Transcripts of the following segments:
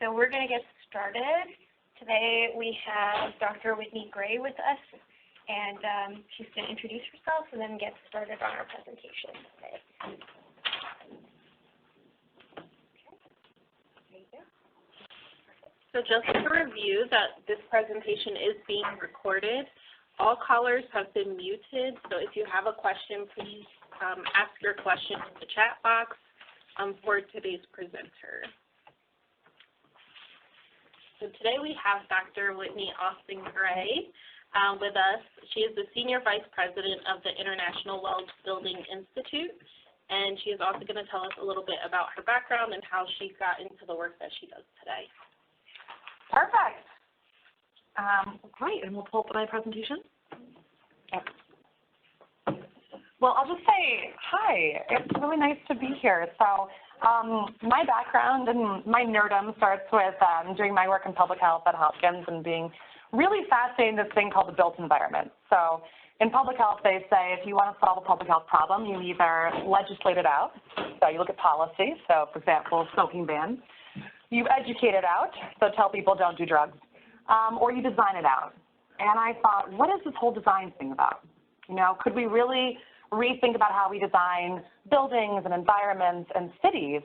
So we're going to get started. Today we have Dr. Whitney Gray with us, and she's going to introduce herself and then get started on our presentation today. So just to review that this presentation is being recorded. All callers have been muted, so if you have a question, please ask your question in the chat box for today's presenter. So today we have Dr. Whitney Austin Gray with us. She is the Senior Vice President of the International Well Building Institute, and she is also going to tell us a little bit about her background and how she got into the work that she does today. Perfect. Great, and we'll pull up my presentation. Yep. Well, I'll just say hi. It's really nice to be here. So my background and my nerdum starts with doing my work in public health at Hopkins and being really fascinated in this thing called the built environment. So in public health, they say if you want to solve a public health problem, you either legislate it out. So you look at policy. So, for example, smoking ban. You educate it out, so tell people don't do drugs, or you design it out. And I thought, what is this whole design thing about? You know, could we really rethink about how we design buildings and environments and cities?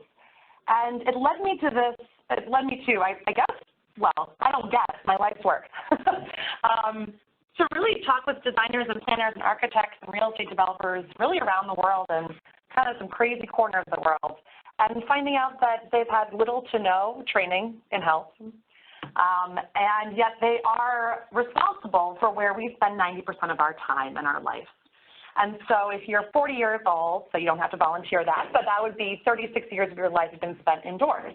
And it led me to this, I guess, well, I don't guess, my life's work, to really talk with designers and planners and architects and real estate developers really around the world and kind of some crazy corners of the world. And finding out that they've had little to no training in health, and yet they are responsible for where we spend 90% of our time in our life. And so if you're 40 years old, so you don't have to volunteer that, but that would be 36 years of your life have been spent indoors.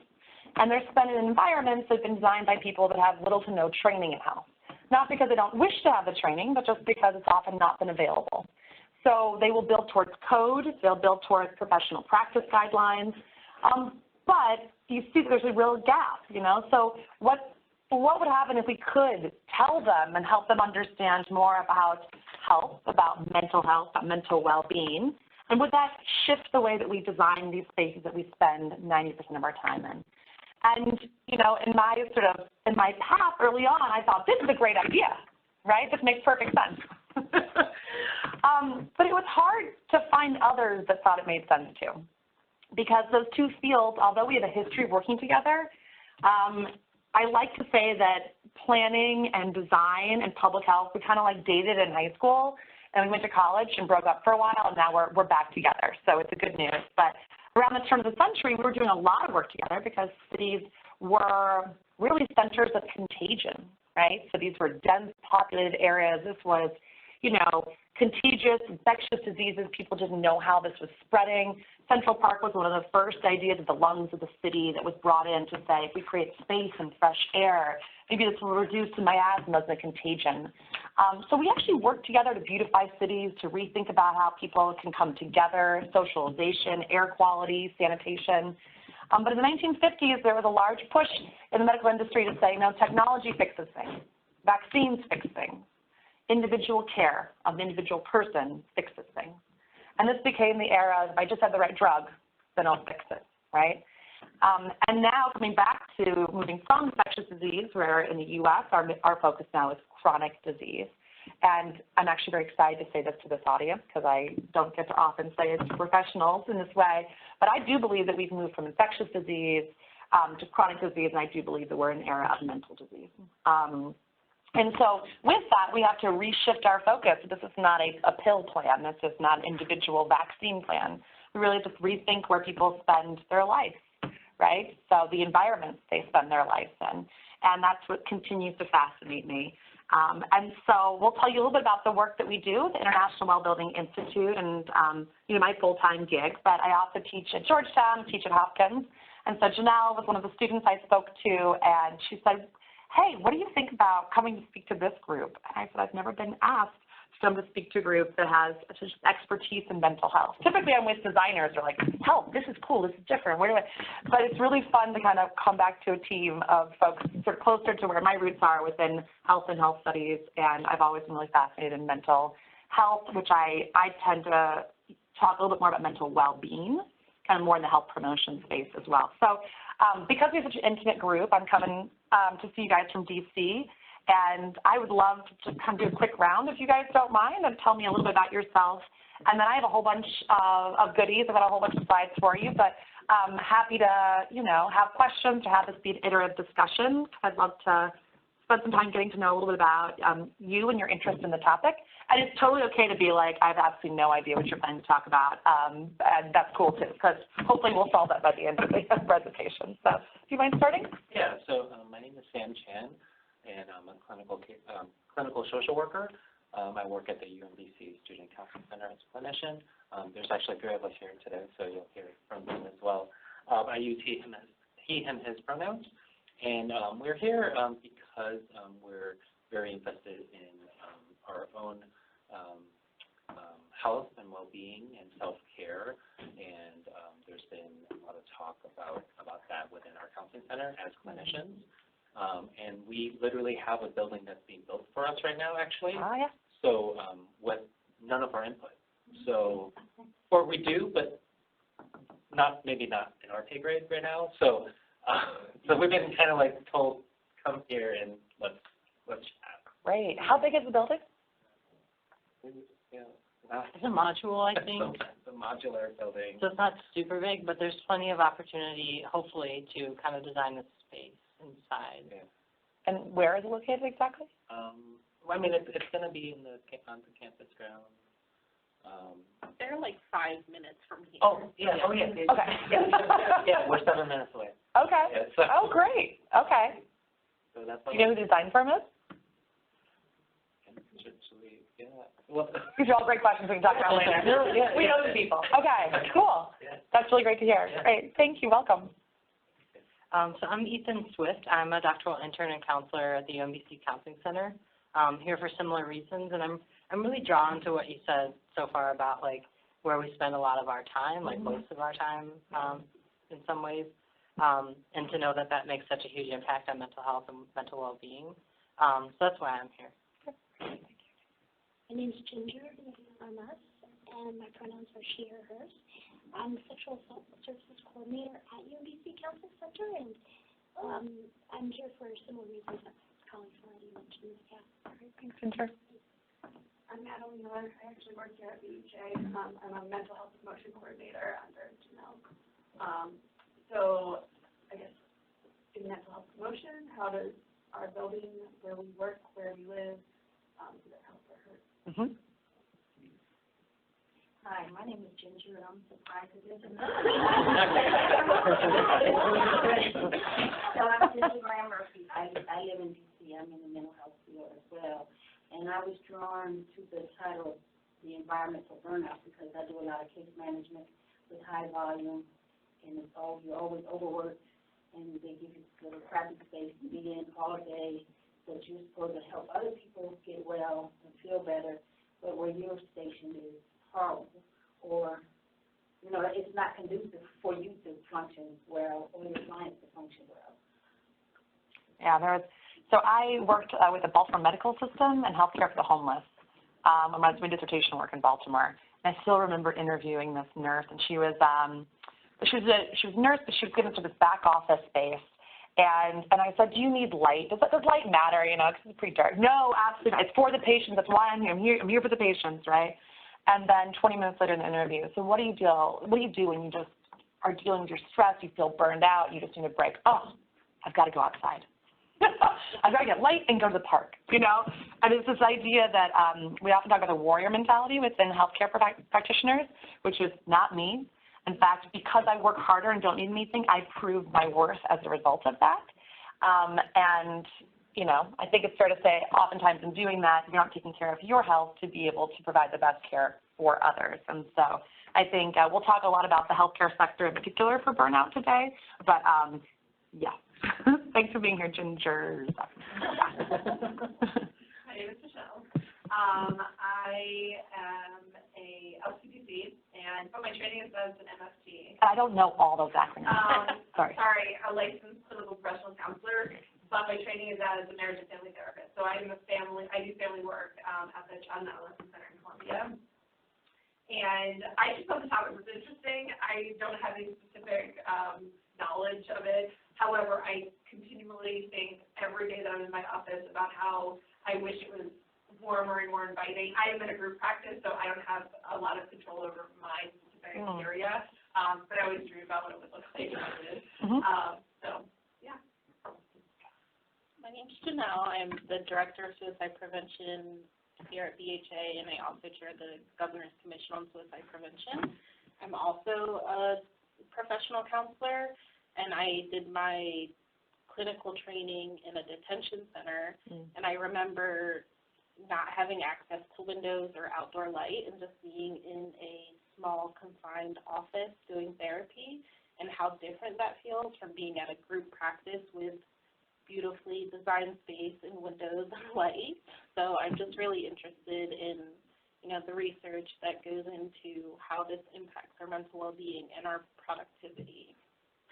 And they're spent in environments that have been designed by people that have little to no training in health. Not because they don't wish to have the training, but just because it's often not been available. So they will build towards code, they'll build towards professional practice guidelines, but you see that there's a real gap, you know. So what would happen if we could tell them and help them understand more about health, about mental health, about mental well-being, and would that shift the way that we design these spaces that we spend 90% of our time in? And, you know, in my path early on, I thought, this is a great idea, right? This makes perfect sense. But it was hard to find others that thought it made sense too, because those two fields, although we have a history of working together, I like to say that planning and design and public health, we kind of like dated in high school, and we went to college and broke up for a while, and now we're back together. So it's a good news. But around the turn of the century, we were doing a lot of work together because cities were really centers of contagion, right? So these were dense, populated areas. This was, you know, contagious, infectious diseases. People didn't know how this was spreading. Central Park was one of the first ideas of the lungs of the city that was brought in to say, if we create space and fresh air, maybe this will reduce miasmas and the contagion. So we actually worked together to beautify cities, to rethink about how people can come together, socialization, air quality, sanitation. But in the 1950s, there was a large push in the medical industry to say, no, technology fixes things. Vaccines fix things. Individual care of the individual person fixes things. And this became the era of, if I just have the right drug, then I'll fix it, right? And now coming back to moving from infectious disease, where in the U.S. our focus now is chronic disease. And I'm actually very excited to say this to this audience because I don't get to often say it to professionals in this way. But I do believe that we've moved from infectious disease to chronic disease, and I do believe that we're in an era of mental disease. And so with that, we have to reshift our focus. This is not a pill plan. This is not an individual vaccine plan. We really have to rethink where people spend their life, right? So the environments they spend their life in. And that's what continues to fascinate me. And so we'll tell you a little bit about the work that we do, the International Well Building Institute, and you know, my full-time gig. But I also teach at Georgetown, teach at Hopkins. And so Janelle was one of the students I spoke to, and she said, hey, what do you think about coming to speak to this group? And I said, I've never been asked to come to speak to a group that has expertise in mental health. Typically I'm with designers who are like, help, this is cool, this is different. But it's really fun to kind of come back to a team of folks sort of closer to where my roots are within health and health studies, and I've always been really fascinated in mental health, which I tend to talk a little bit more about mental well-being, kind of more in the health promotion space as well. So Because we're such an intimate group, I'm coming to see you guys from DC, and I would love to come do a quick round if you guys don't mind and tell me a little bit about yourself. And then I have a whole bunch of goodies. I've got a whole bunch of slides for you, but I'm happy to, have questions, to have this be an iterative discussion. I'd love to spend some time getting to know a little bit about you and your interest in the topic. And it's totally okay to be like, I have absolutely no idea what you're planning to talk about. And that's cool too, because hopefully we'll solve that by the end of the presentation. So do you mind starting? Yeah, so my name is Sam Chan, and I'm a clinical social worker. I work at the UMBC Student Counseling Center as a clinician. There's actually 3 of us here today, so you'll hear from him as well. I use he, him, his pronouns. And we're here because we're very invested in our own health and well-being and self-care, and there's been a lot of talk about that within our counseling center as clinicians. And we literally have a building that's being built for us right now, actually. Oh, yeah. So with none of our input. So, or we do, but maybe not in our pay grade right now. So, so we've been kind of like told, come here and let's chat. Great. How big is the building? Yeah. It's a module, I think. It's a modular building. So it's not super big, but there's plenty of opportunity, hopefully, to kind of design the space inside. Yeah. And where is it located exactly? Well, I mean, it's going to be on the campus ground. They're like 5 minutes from here. Oh, yeah. Oh, yeah. Okay. Yeah, we're 7 minutes away. Okay. Yeah, so, Oh, great. Okay. So that's Do you know who the design firm is? yeah. Well, These are all great questions we can talk about later. Yeah, We know the people. Okay, cool. Yeah. That's really great to hear. Yeah. Great. Thank you. Welcome. So I'm Ethan Swift. I'm a doctoral intern and counselor at the UMBC Counseling Center. Here for similar reasons, and I'm really drawn to what you said so far about like where we spend a lot of our time, like most of our time, in some ways, and to know that that makes such a huge impact on mental health and mental well-being. So that's why I'm here. My name is Ginger, I'm us, and my pronouns are she or hers. I'm the Sexual Assault Services Coordinator at UMBC Counseling Center, and I'm here for similar reasons that colleagues already mentioned. Yeah. Thanks, Ginger. I'm Natalie Miller. I actually work here at BHA. I'm a mental health promotion coordinator under Janelle. So I guess in mental health promotion, how does our building, where we work, where we live, does that help or hurt? Mm-hmm. Hi, my name is Ginger, and I'm surprised it isn't. So I'm Ginger Graham Murphy. I live in D.C. I'm in the mental health field as well. And I was drawn to the title of the environmental burnout because I do a lot of case management with high volume, and you're always overworked, and they give you little crappy space to be in all day, but you're supposed to help other people get well and feel better, but where your station is horrible, or, it's not conducive for you to function well or your clients to function well. Yeah, so I worked with the Baltimore Medical System and healthcare for the homeless when I was doing dissertation work in Baltimore. And I still remember interviewing this nurse, and she was a nurse, but she was given to this back office space. And I said, do you need light? Does light matter, because it's pretty dark? No, absolutely not. It's for the patients. That's why I'm here. I'm here for the patients, right? And then 20 minutes later in the interview, so what do you do when you just are dealing with your stress, you feel burned out, you just need a break? Oh, I've got to go outside. I've got to get light and go to the park, And it's this idea that we often talk about the warrior mentality within healthcare practitioners, which is not me. In fact, because I work harder and don't need anything, I prove my worth as a result of that. And I think it's fair to say oftentimes in doing that, you're not taking care of your health to be able to provide the best care for others. And so I think we'll talk a lot about the healthcare sector in particular for burnout today. But, yeah. Thanks for being here, Ginger. My name is Michelle. I am a LCPC, but my training is as an MFT. I don't know all those acronyms. Sorry. A licensed clinical professional counselor, but my training is as a marriage and family therapist. So I do family work at the Child and Adolescent Center in Columbia. And and I just thought the topic was interesting. I don't have any specific knowledge of it. However, I continually think every day that I'm in my office about how I wish it was warmer and more inviting. I am in a group practice, so I don't have a lot of control over my specific area, but I always dream about what it would look like if I did. So, yeah. My name's Janelle. I'm the Director of Suicide Prevention here at BHA, and I also chair the Governor's Commission on Suicide Prevention. I'm also a professional counselor, and I did my clinical training in a detention center, and I remember not having access to windows or outdoor light and just being in a small confined office doing therapy, and how different that feels from being at a group practice with beautifully designed space and windows and light. So I'm just really interested in, the research that goes into how this impacts our mental well-being and our productivity.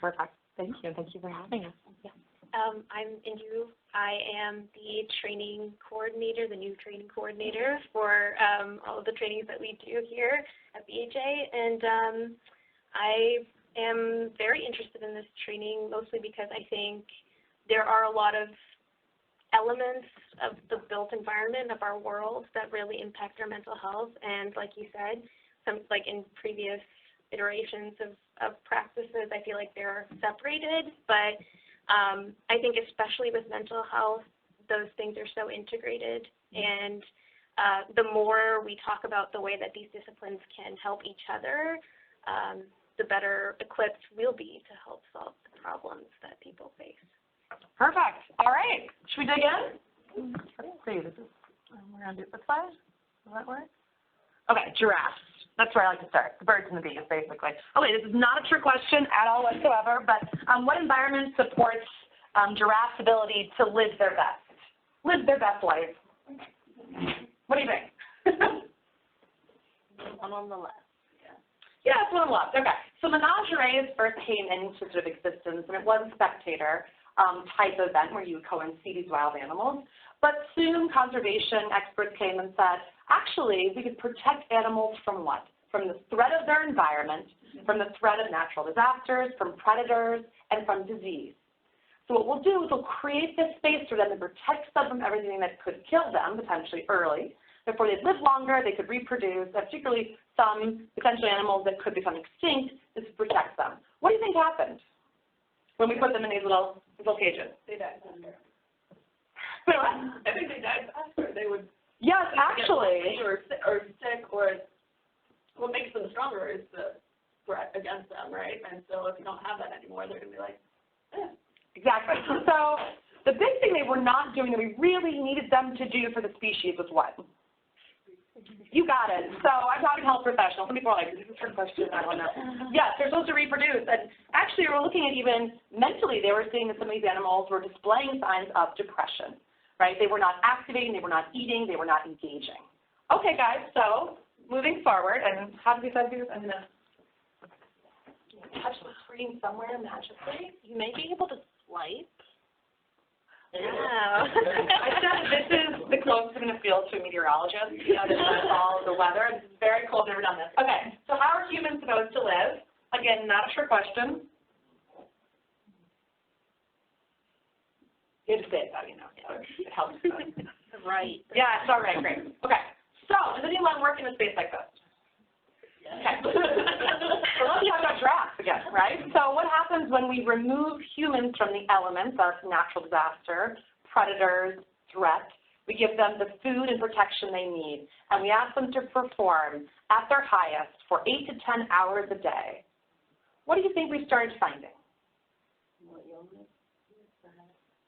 Perfect. Thank you. Thank you for having us. Yeah. I'm Indu. I am the training coordinator, the new training coordinator for all of the trainings that we do here at BHA, and I am very interested in this training mostly because I think there are a lot of elements of the built environment of our world that really impact our mental health, and like you said, like in previous iterations of practices, I feel like they're separated, but I think especially with mental health, those things are so integrated, and the more we talk about the way that these disciplines can help each other, the better equipped we'll be to help solve the problems that people face. Perfect. All right. Should we dig in? Let's see. We're going to do it this way. Does that work? Okay, giraffes. That's where I like to start. The birds and the bees, basically. Okay, this is not a trick question at all whatsoever, but what environment supports giraffes' ability to live their best life? What do you think? One on the left. Yeah, it's one on the left. Okay. So menageries first came into sort of existence, and it was a spectator type event where you would go and see these wild animals. But soon conservation experts came and said, actually, we could protect animals from what? From the threat of their environment, from the threat of natural disasters, from predators, and from disease. So what we'll do is we'll create this space for them that protects them from everything that could kill them, potentially early. Therefore, they'd live longer, they could reproduce, particularly some potential animals that could become extinct. This protects them. What do you think happened when we put them in these little cages? They died faster. I I think they died faster. They would. Yes, actually. Or sick, or what makes them stronger is the threat against them, right? And so if you don't have that anymore, they're going to be like, eh. Exactly. So the big thing they were not doing that we really needed them to do for the species was what? You got it. So I'm talking health professionals. Some people are like, is this a trick question? I don't know. Yes, they're supposed to reproduce. And actually, we're looking at even mentally, they were seeing that some of these animals were displaying signs of depression, right? They were not activating, they were not eating, they were not engaging. Okay, guys, so moving forward, and how do we decide to do this? I'm going to touch the screen somewhere magically. You may be able to swipe. Wow. I said this is the closest I'm going to feel to a meteorologist. This is all the weather. This is very cold. Never done this. Okay, so how are humans supposed to live? Again, not a trick question. You have to say it though, so it helps. Right. Yeah, it's all right, great. Okay, so does anyone work in a space like this? Okay. So let's talk about giraffes again, right? So what happens when we remove humans from the elements of natural disaster, predators, threat? We give them the food and protection they need, and we ask them to perform at their highest for 8 to 10 hours a day. What do you think we started finding?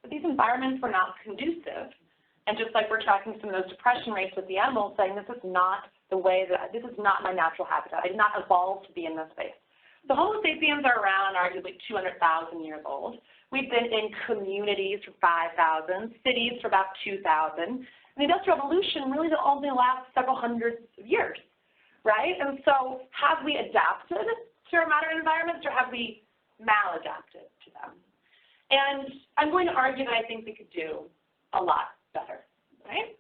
But these environments were not conducive, and just like we're tracking some of those depression rates with the animals, saying this is not the way that, this is not my natural habitat. I did not evolve to be in this space. The Homo sapiens are around arguably 200,000 years old. We've been in communities for 5,000, cities for about 2,000. And the Industrial Revolution really only lasts several hundreds of years, right? And so have we adapted to our modern environments, or have we maladapted to them? And I'm going to argue that I think we could do a lot better, right?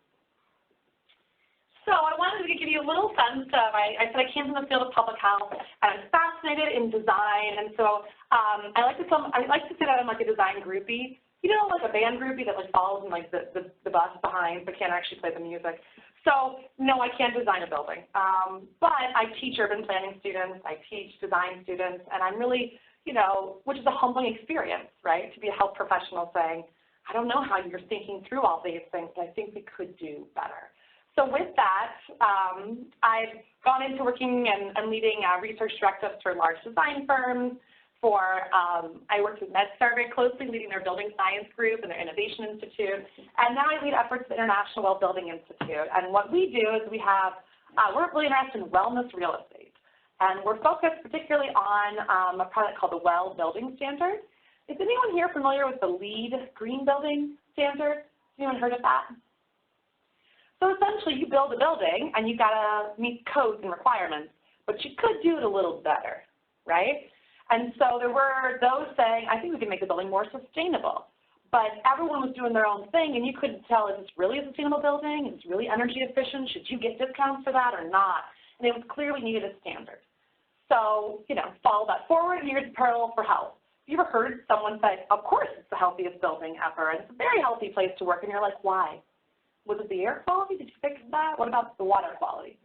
So I wanted to give you a little sense of, I said I came from the field of public health, and I'm fascinated in design, and so I like to say that I'm like a design groupie. You know, like a band groupie that like follows in like the bus behind but can't actually play the music. So no, I can't design a building, but I teach urban planning students, I teach design students, and I'm really, you know, which is a humbling experience, right, to be a health professional saying, I don't know how you're thinking through all these things, but I think we could do better. So with that, I've gone into working and leading research directives for large design firms. I worked with MedStar very closely, leading their building science group and their innovation institute. And now I lead efforts at the International Well Building Institute. And what we do is we're really interested in wellness real estate. And we're focused particularly on a product called the Well Building Standard. Is anyone here familiar with the LEED Green Building Standard? Has anyone heard of that? So essentially, you build a building, and you've got to meet codes and requirements, but you could do it a little better, right? And so there were those saying, I think we can make the building more sustainable. But everyone was doing their own thing, and you couldn't tell, is this really a sustainable building? Is it really energy efficient? Should you get discounts for that or not? And it was clearly needed a standard. So, you know, follow that forward, and here's a parallel for health. Have you ever heard someone say, of course it's the healthiest building ever, and it's a very healthy place to work, and you're like, why? Was it the air quality? Did you fix that? What about the water quality?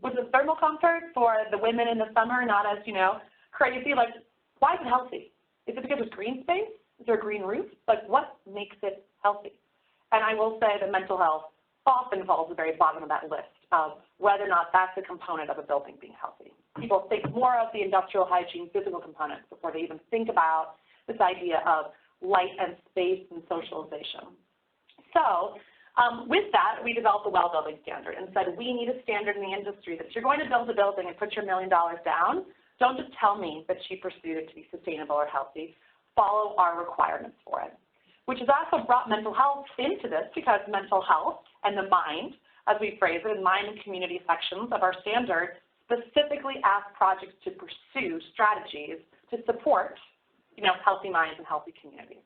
Was it thermal comfort for the women in the summer, not as, you know, crazy? Like, why is it healthy? Is it because there's green space? Is there a green roof? Like, what makes it healthy? And I will say that mental health often falls at the very bottom of that list of whether or not that's a component of a building being healthy. People think more of the industrial hygiene, physical components before they even think about this idea of light and space and socialization. So, with that, we developed the Well Building Standard and said we need a standard in the industry that if you're going to build a building and put your $1 million down, don't just tell me that you pursued it to be sustainable or healthy. Follow our requirements for it, which has also brought mental health into this because mental health and the mind, as we phrase it, in mind and community sections of our standard specifically ask projects to pursue strategies to support, you know, healthy minds and healthy communities.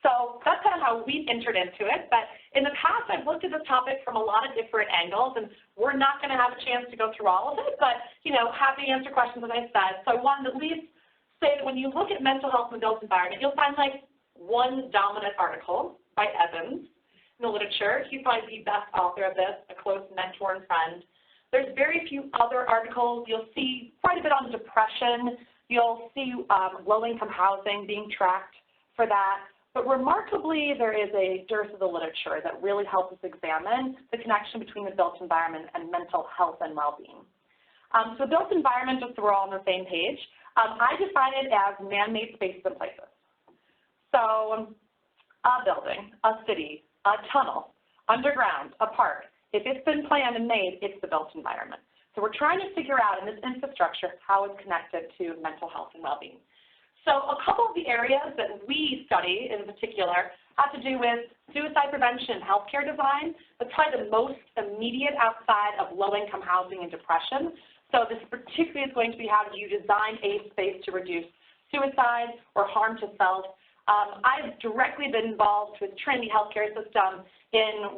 So that's kind of how we entered into it. But in the past, I've looked at this topic from a lot of different angles, and we're not going to have a chance to go through all of it, but, you know, happy to answer questions, as I said. So I wanted to at least say that when you look at mental health in the built environment, you'll find, like, one dominant article by Evans in the literature. He's probably the best author of this, a close mentor and friend. There's very few other articles. You'll see quite a bit on depression. You'll see low-income housing being tracked for that. But remarkably, there is a dearth of the literature that really helps us examine the connection between the built environment and mental health and well-being. So built environment, just so we're all on the same page, I define it as man-made spaces and places. So a building, a city, a tunnel, underground, a park, if it's been planned and made, it's the built environment. So we're trying to figure out in this infrastructure how it's connected to mental health and well-being. So a couple of the areas that we study in particular have to do with suicide prevention and healthcare design. That's probably the most immediate outside of low-income housing and depression. So this particularly is going to be how do you design a space to reduce suicide or harm to self. I've directly been involved with Trinity Healthcare System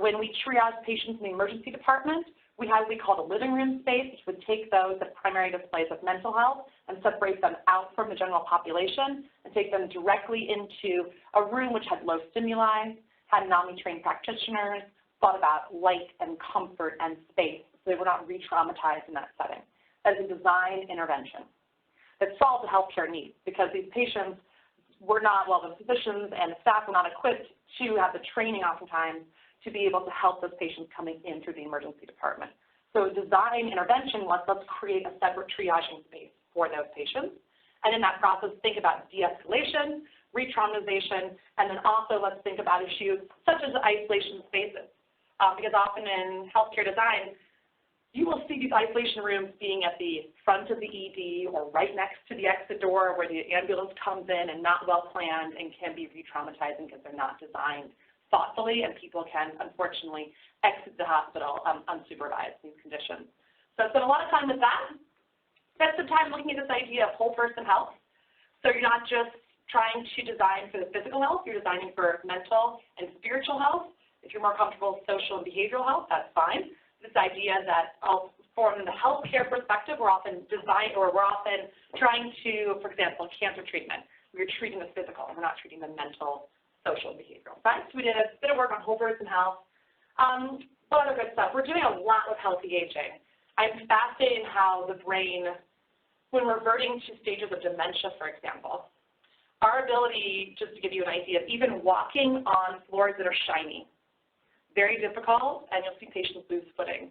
when we triage patients in the emergency department. We have what we call the living room space, which would take those with primary displays of mental health and separate them out from the general population and take them directly into a room which had low stimuli, had NAMI-trained practitioners, thought about light and comfort and space so they were not re-traumatized in that setting. That is a design intervention that solved the healthcare need because these patients were not, well, the physicians and the staff were not equipped to have the training oftentimes to be able to help those patients coming in through the emergency department. So design intervention was let's create a separate triaging space for those patients. And in that process, think about de-escalation, re-traumatization, and then also let's think about issues such as isolation spaces. Because often in healthcare design, you will see these isolation rooms being at the front of the ED or right next to the exit door where the ambulance comes in and not well planned and can be re-traumatizing because they're not designed thoughtfully, and people can, unfortunately, exit the hospital unsupervised in these conditions. So I spent a lot of time with that. Spent some time looking at this idea of whole person health. So you're not just trying to design for the physical health, you're designing for mental and spiritual health. If you're more comfortable with social and behavioral health, that's fine. this idea that from the healthcare perspective, we're often trying to, for example, cancer treatment, we're treating the physical, and we're not treating the mental, social, and behavioral side. So we did a bit of work on whole person health. What other good stuff? We're doing a lot with healthy aging. I'm fascinated in how the brain, when reverting to stages of dementia, for example, our ability, just to give you an idea, of even walking on floors that are shiny, very difficult, and you'll see patients lose footing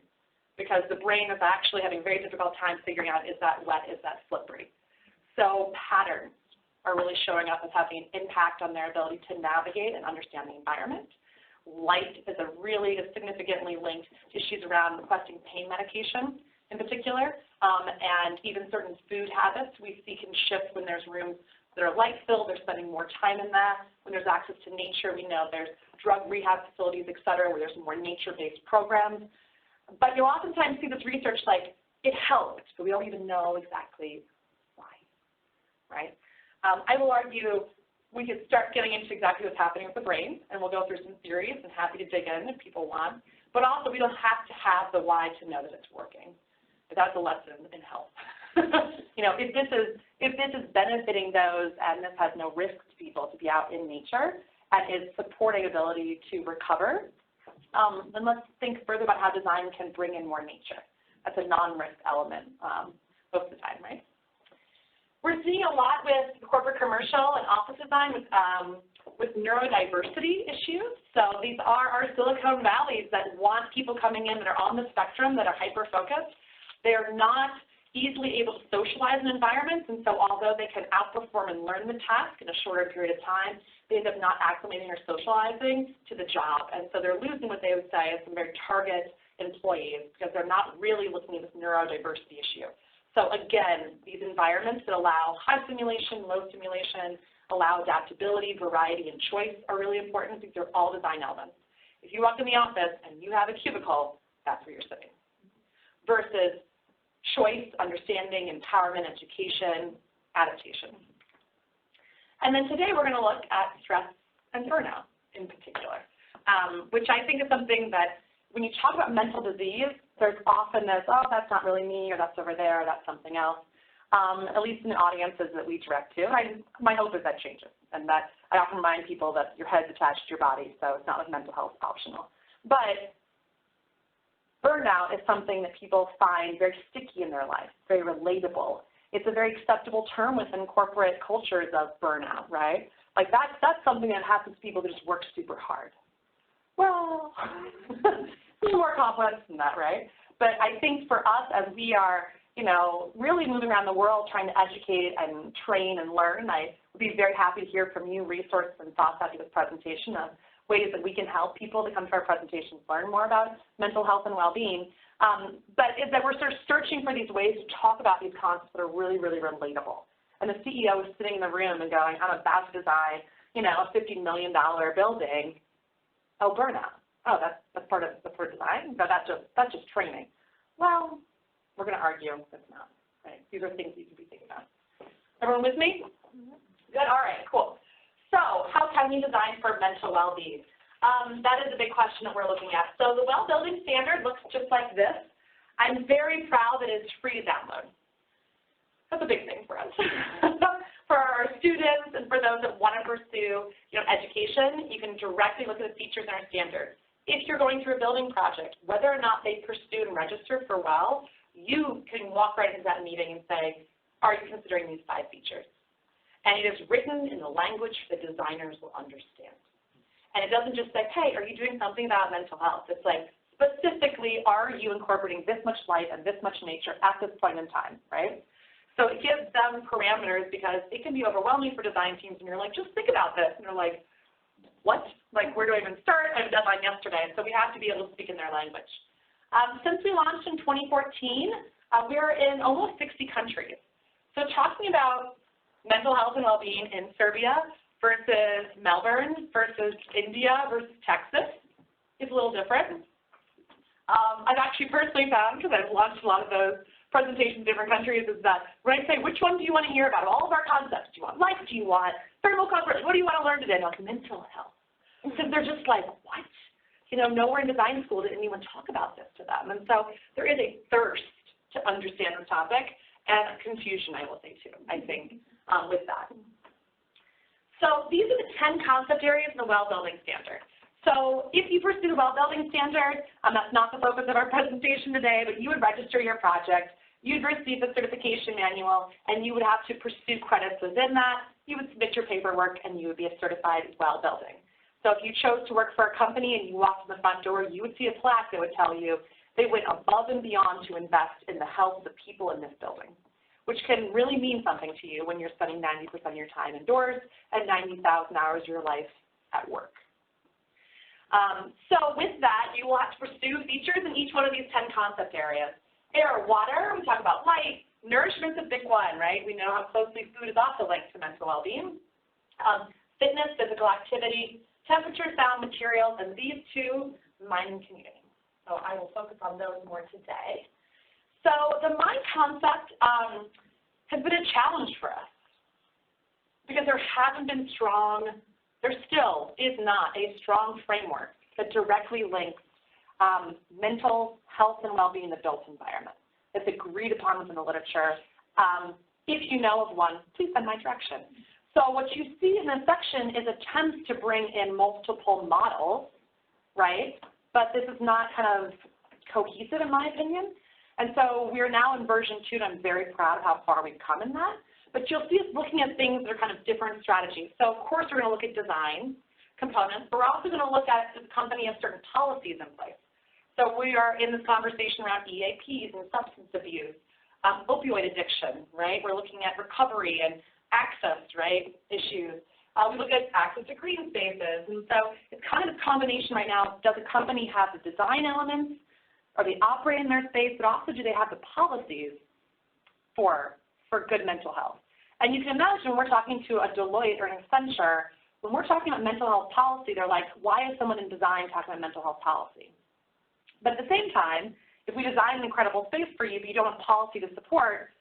because the brain is actually having a very difficult time figuring out, is that wet, is that slippery? So patterns are really showing up as having an impact on their ability to navigate and understand the environment. Light is significantly linked to issues around requesting pain medication in particular, and even certain food habits we see can shift when there's rooms that are light-filled, they're spending more time in that. When there's access to nature, we know there's drug rehab facilities, et cetera, where there's more nature-based programs. But you'll oftentimes see this research like, it helped, but we don't even know exactly why, right? I will argue we could start getting into exactly what's happening with the brain, and we'll go through some theories, and happy to dig in if people want. But also, we don't have to have the why to know that it's working. But that's a lesson in health. If this is benefiting those and this has no risk to people to be out in nature and is supporting ability to recover, then let's think further about how design can bring in more nature. That's a non-risk element most of the time, right? We're seeing a lot with corporate commercial and office design with neurodiversity issues. So these are our Silicon Valleys that want people coming in that are on the spectrum, that are hyper-focused. They are not easily able to socialize in environments, and so although they can outperform and learn the task in a shorter period of time, they end up not acclimating or socializing to the job. And so they're losing what they would say is some very target employees because they're not really looking at this neurodiversity issue. So again, these environments that allow high stimulation, low stimulation, allow adaptability, variety, and choice are really important. These are all design elements. If you walk in the office and you have a cubicle, that's where you're sitting. Versus choice, understanding, empowerment, education, adaptation. And then today we're going to look at stress and burnout in particular, which I think is something that when you talk about mental disease, there's often this, oh, that's not really me, or that's over there, or that's something else, at least in the audiences that we direct to. My hope is that changes, and that I often remind people that your head's attached to your body, so it's not like mental health optional. But burnout is something that people find very sticky in their life, very relatable. It's a very acceptable term within corporate cultures of burnout, right? Like that's something that happens to people that just work super hard. Well, it's a little more complex than that, right? But I think for us, as we are, really moving around the world trying to educate and train and learn, I would be very happy to hear from you resources and thoughts after this presentation of ways that we can help people to come to our presentations learn more about mental health and well-being. But is that we're sort of searching for these ways to talk about these concepts that are really, really relatable. And the CEO is sitting in the room and going, I'm about to design, a $50 million building. Oh, burnout. Oh, that's part of design? No, that's just training. Well, we're going to argue it's not, right? These are things you can be thinking about. Everyone with me? Good, all right, cool. So how can we design for mental well-being? That is a big question that we're looking at. So the Well Building Standard looks just like this. I'm very proud that it's free to download. That's a big thing for us. For our students and for those that want to pursue education, you can directly look at the features in our standard. If you're going through a building project, whether or not they pursue and register for WELL, you can walk right into that meeting and say, are you considering these 5 features? And it is written in the language the designers will understand. And it doesn't just say, hey, are you doing something about mental health? It's like, specifically, are you incorporating this much light and this much nature at this point in time, right? So it gives them parameters because it can be overwhelming for design teams, and you're like, just think about this. And they're like, what? Like, where do I even start? I have a deadline yesterday. So we have to be able to speak in their language. Since we launched in 2014, we're in almost 60 countries. So talking about mental health and well-being in Serbia versus Melbourne versus India versus Texas is a little different. I've actually personally found, because I've launched a lot of those presentations in different countries, is that when I say, which one do you want to hear about? All of our concepts. Do you want life? Do you want thermal comfort? What do you want to learn today? Like mental health. Because they're just like, what? nowhere in design school did anyone talk about this to them. And so there is a thirst to understand the topic and a confusion, I will say, too, I think, with that. So these are the 10 concept areas in the well building standard. So if you pursue the well building standard, that's not the focus of our presentation today, but you would register your project, you'd receive the certification manual, and you would have to pursue credits within that. You would submit your paperwork, and you would be a certified well building. So if you chose to work for a company and you walked in the front door, you would see a plaque that would tell you they went above and beyond to invest in the health of the people in this building, which can really mean something to you when you're spending 90% of your time indoors and 90,000 hours of your life at work. So with that, you will have to pursue features in each one of these 10 concept areas. Air, water, we talk about light. Nourishment's a big one, right? We know how closely food is also linked to mental well-being. Fitness, physical activity, temperature, sound, materials, and these two, mind and community. So I will focus on those more today. So the mind concept has been a challenge for us because there hasn't been there still is not a strong framework that directly links mental health and well-being in the built environment. It's agreed upon within the literature. If you know of one, please send my direction. So what you see in this section is attempts to bring in multiple models, right? But this is not kind of cohesive in my opinion. And so we're now in version 2, and I'm very proud of how far we've come in that. But you'll see us looking at things that are kind of different strategies. So of course we're going to look at design components, but we're also going to look at the company has certain policies in place. So we are in this conversation around EAPs and substance abuse, opioid addiction, right? We're looking at recovery and access, right, issues. We look at access to green spaces. And so it's kind of a combination right now. Does a company have the design elements? Are they operating their space? But also, do they have the policies for good mental health? And you can imagine when we're talking to a Deloitte or an Accenture, when we're talking about mental health policy, they're like, why is someone in design talking about mental health policy? But at the same time, if we design an incredible space for you, but you don't have policy to support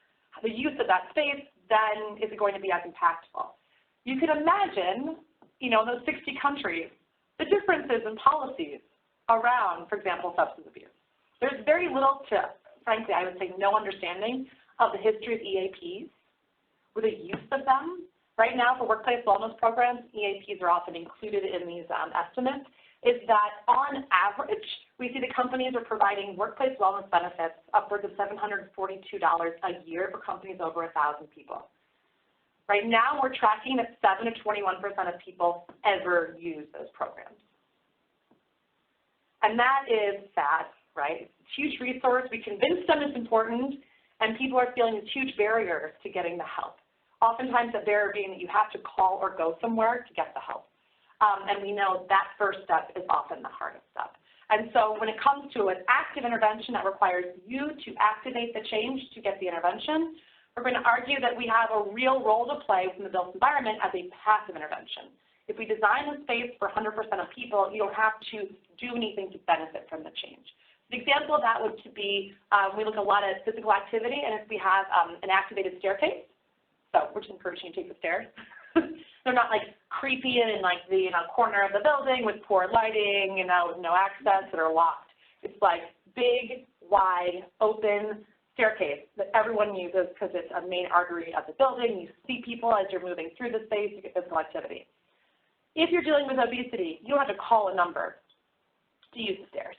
the use of that space, then is it going to be as impactful? You can imagine, in those 60 countries, the differences in policies around, for example, substance abuse. There's very little to, frankly, I would say no understanding of the history of EAPs or the use of them. Right now, for workplace wellness programs, EAPs are often included in these estimates, is that on average, we see the companies are providing workplace wellness benefits upwards of $742 a year for companies over 1,000 people. Right now, we're tracking that 7 to 21% of people ever use those programs. And that is sad, right? It's a huge resource. We convince them it's important, and people are feeling these huge barriers to getting the help. Oftentimes, the barrier being that you have to call or go somewhere to get the help. And we know that first step is often the hardest step. And so when it comes to an active intervention that requires you to activate the change to get the intervention, we're going to argue that we have a real role to play within the built environment as a passive intervention. If we design a space for 100% of people, you don't have to do anything to benefit from the change. The example of that would be, we look a lot at physical activity, and if we have an activated staircase, so we're just encouraging you to take the stairs. They're not like creepy in like the corner of the building with poor lighting, with no access that are locked. It's like big, wide, open staircase that everyone uses because it's a main artery of the building. You see people as you're moving through the space, you get physical activity. If you're dealing with obesity, you don't have to call a number to use the stairs,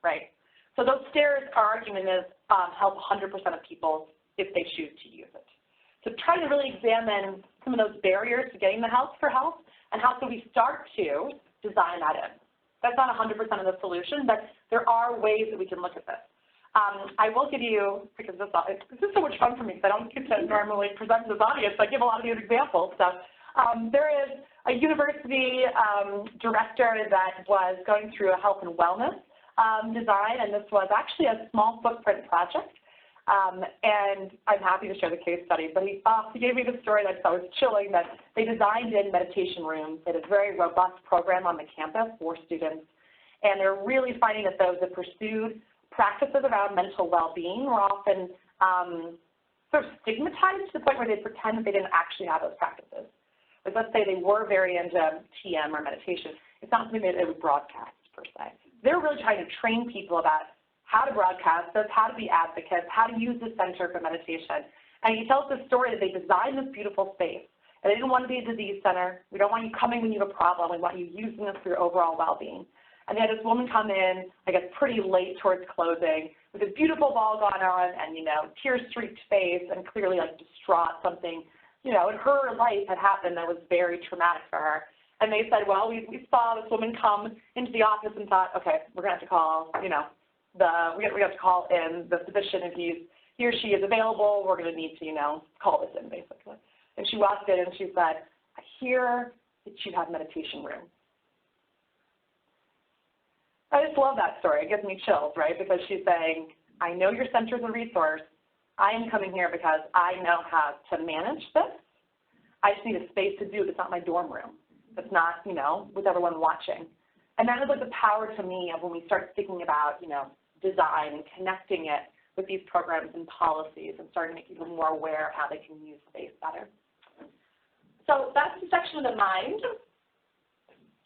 right? So those stairs, our argument is, help 100% of people if they choose to use it. So try to really examine some of those barriers to getting the help for health, and how can we start to design that in. That's not 100% of the solution, but there are ways that we can look at this. I will give you, because this is so much fun for me, because I don't get to normally present to this audience, I give a lot of these examples. So there is a university director that was going through a health and wellness design, and this was actually a small footprint project. And I'm happy to share the case study, but he gave me the story that I thought was chilling, that they designed in meditation rooms. They had a very robust program on the campus for students, and they're really finding that those that pursued practices around mental well-being were often sort of stigmatized to the point where they pretend that they didn't actually have those practices. Like let's say they were very into TM or meditation. It's not something that they would broadcast per se. They're really trying to train people about how to broadcast this, how to be advocates, how to use the center for meditation. And he tells this story that they designed this beautiful space, and they didn't want to be a disease center. We don't want you coming when you have a problem. We want you using this for your overall well-being. And they had this woman come in, I guess pretty late towards closing, with a beautiful ball gone on and, you know, tear-streaked face and clearly like distraught. Something, you know, in her life had happened that was very traumatic for her. And they said, well, we saw this woman come into the office and thought, okay, we're going to have to call, you know, we have to call in the physician if he or she is available. We're going to need to, you know, call this in basically. And she walked in and she said, I hear that you have meditation room. I just love that story. It gives me chills, right? Because she's saying, I know your center is a resource. I am coming here because I know how to manage this. I just need a space to do it. It's not my dorm room. It's not, you know, with everyone watching. And that is like the power to me of when we start thinking about, you know, design and connecting it with these programs and policies and starting to make people more aware of how they can use space better. So that's the section of the mind.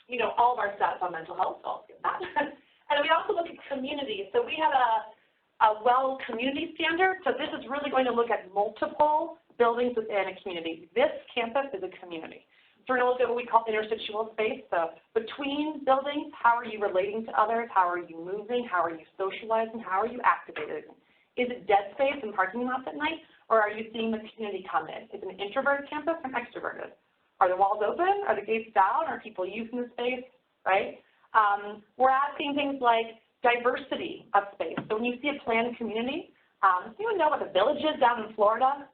You know, all of our stats on mental health, so I'll skip that. And we also look at community. So we have a well community standard. So this is really going to look at multiple buildings within a community. This campus is a community. So we're going to look at what we call interstitial space. So between buildings, how are you relating to others? How are you moving? How are you socializing? How are you activated? Is it dead space and parking lots at night? Or are you seeing the community come in? Is it an introverted campus or extroverted? Are the walls open? Are the gates down? Are people using the space, right? We're asking things like diversity of space. So when you see a planned community, does anyone know what the Village is down in Florida?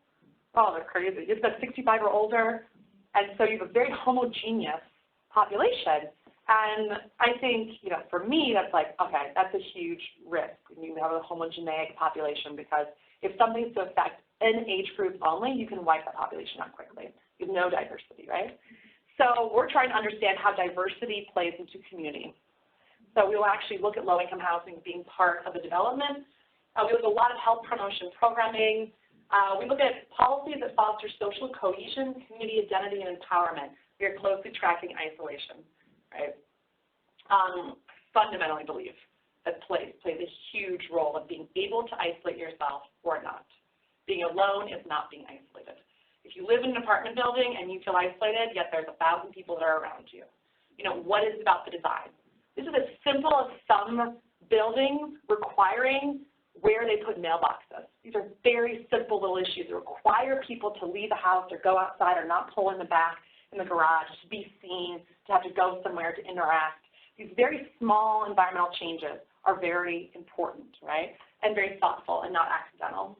Oh, they're crazy. It's got 65 or older. And so you have a very homogeneous population. And I think, you know, for me, that's like, okay, that's a huge risk when you have a homogeneic population, because if something's to affect an age group only, you can wipe that population out quickly. You have no diversity, right? So we're trying to understand how diversity plays into community. So we will actually look at low-income housing being part of the development. We look at a lot of health promotion programming. We look at policies that foster social cohesion, community identity, and empowerment. We are closely tracking isolation, right? Fundamentally believe that place plays a huge role of being able to isolate yourself or not. Being alone is not being isolated. If you live in an apartment building and you feel isolated, yet there's 1,000 people that are around you. You know, what is it about the design? This is as simple as some buildings requiring where they put mailboxes. These are very simple little issues that require people to leave the house or go outside or not pull in the back in the garage, to be seen, to have to go somewhere to interact. These very small environmental changes are very important, right? And very thoughtful and not accidental.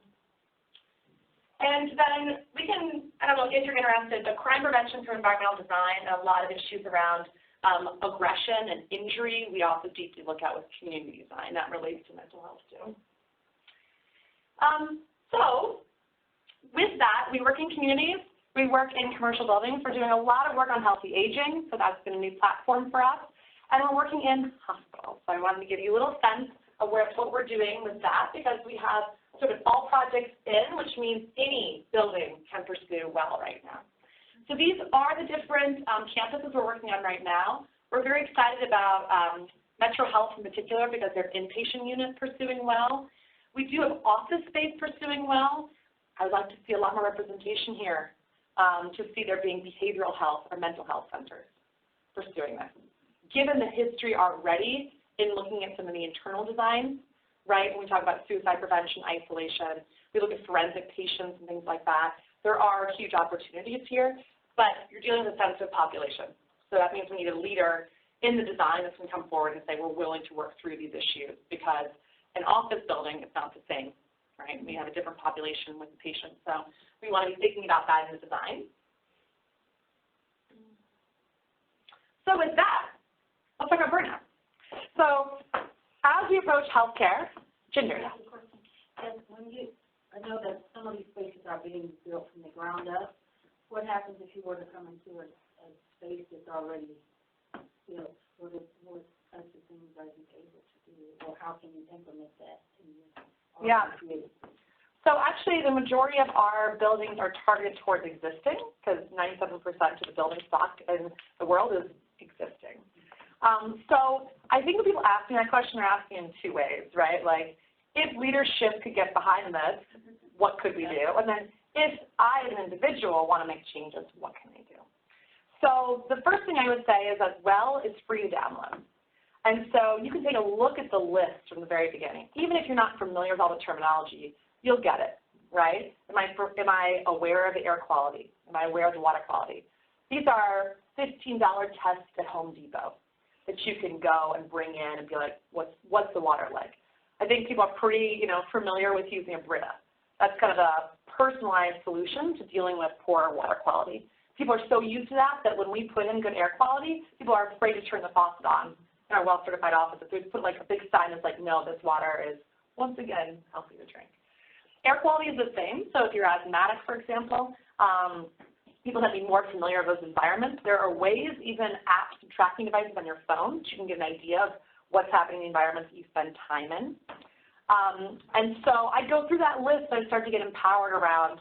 And then we can, I don't know if you're interested, but crime prevention through environmental design and a lot of issues around aggression and injury, we also deeply look at with community design. That relates to mental health too. So with that, we work in communities, we work in commercial buildings. We're doing a lot of work on healthy aging, so that's been a new platform for us. And we're working in hospitals. So I wanted to give you a little sense of what we're doing with that, because we have sort of all projects in, which means any building can pursue well right now. So these are the different campuses we're working on right now. We're very excited about Metro Health in particular, because their inpatient unit pursuing well. We do have office space pursuing well. I'd like to see a lot more representation here to see there being behavioral health or mental health centers pursuing this. Given the history already in looking at some of the internal designs, right, when we talk about suicide prevention, isolation, we look at forensic patients and things like that, there are huge opportunities here, but you're dealing with a sensitive population. So that means we need a leader in the design that's going to come forward and say we're willing to work through these issues, because an office building is not the same, right? We have a different population with the patients, so we want to be thinking about that in the design. So with that, let's talk about burnout. So as we approach healthcare, Ginger. And I know that some of these spaces are being built from the ground up. What happens if you were to come into a space that's already built? What types of things are you able to do, or how can you implement that? So actually, the majority of our buildings are targeted towards existing, because 97% of the building stock in the world is existing. So I think when people ask me that question, they're asking in two ways, right? Like, if leadership could get behind this, what could we do? And then if I, as an individual, want to make changes, what can I do? So the first thing I would say is that well is free to download. And so you can take a look at the list from the very beginning. Even if you're not familiar with all the terminology, you'll get it, right? Am I aware of the air quality? Am I aware of the water quality? These are $15 tests at Home Depot that you can go and bring in and be like, what's the water like? I think people are pretty, familiar with using a Brita. That's kind of a personalized solution to dealing with poor water quality. People are so used to that when we put in good air quality, people are afraid to turn the faucet on in our well-certified offices. We put like a big sign that's like, no, this water is, once again, healthy to drink. Air quality is the same. So if you're asthmatic, for example, people that be more familiar with those environments, there are ways, even apps and tracking devices on your phone, so you can get an idea of what's happening in the environments that you spend time in. And so I go through that list and I start to get empowered around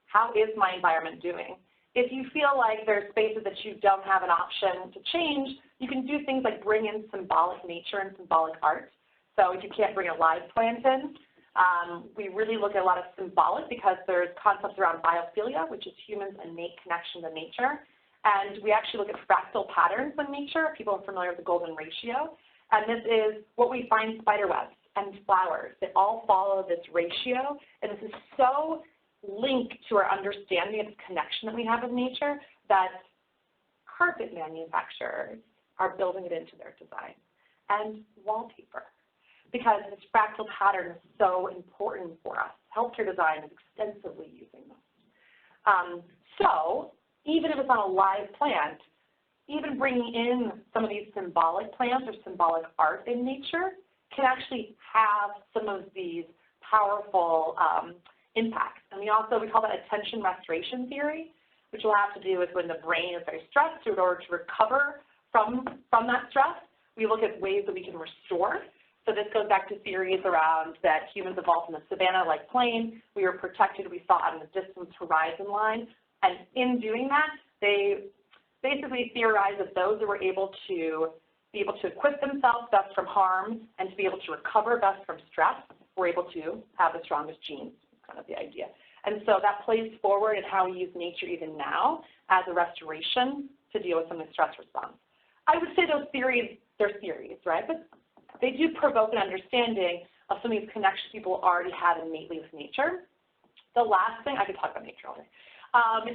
how is my environment doing. If you feel like there's spaces that you don't have an option to change, you can do things like bring in symbolic nature and symbolic art. So if you can't bring a live plant in, we really look at a lot of symbolic because there's concepts around biophilia, which is humans' innate connection to nature. And we actually look at fractal patterns in nature. People are familiar with the golden ratio. And this is what we find spider webs and flowers. They all follow this ratio. And this is so linked to our understanding of the connection that we have with nature that carpet manufacturers are building it into their design. And wallpaper, because this fractal pattern is so important for us. Healthcare design is extensively using this. So even if it's not a live plant, even bringing in some of these symbolic plants or symbolic art in nature can actually have some of these powerful impacts. And we call that attention restoration theory, which will have to do with when the brain is very stressed. So in order to recover from that stress, we look at ways that we can restore. So this goes back to theories around that humans evolved in the savannah-like plain. We were protected. We saw it on the distance horizon line. And in doing that, they basically theorized that those that were able to equip themselves best from harm and to be able to recover best from stress were able to have the strongest genes, kind of the idea. And so that plays forward in how we use nature even now as a restoration to deal with some of the stress response. I would say those theories, they're theories, right? But they do provoke an understanding of some of these connections people already have innately with nature. The last thing, I could talk about nature all day,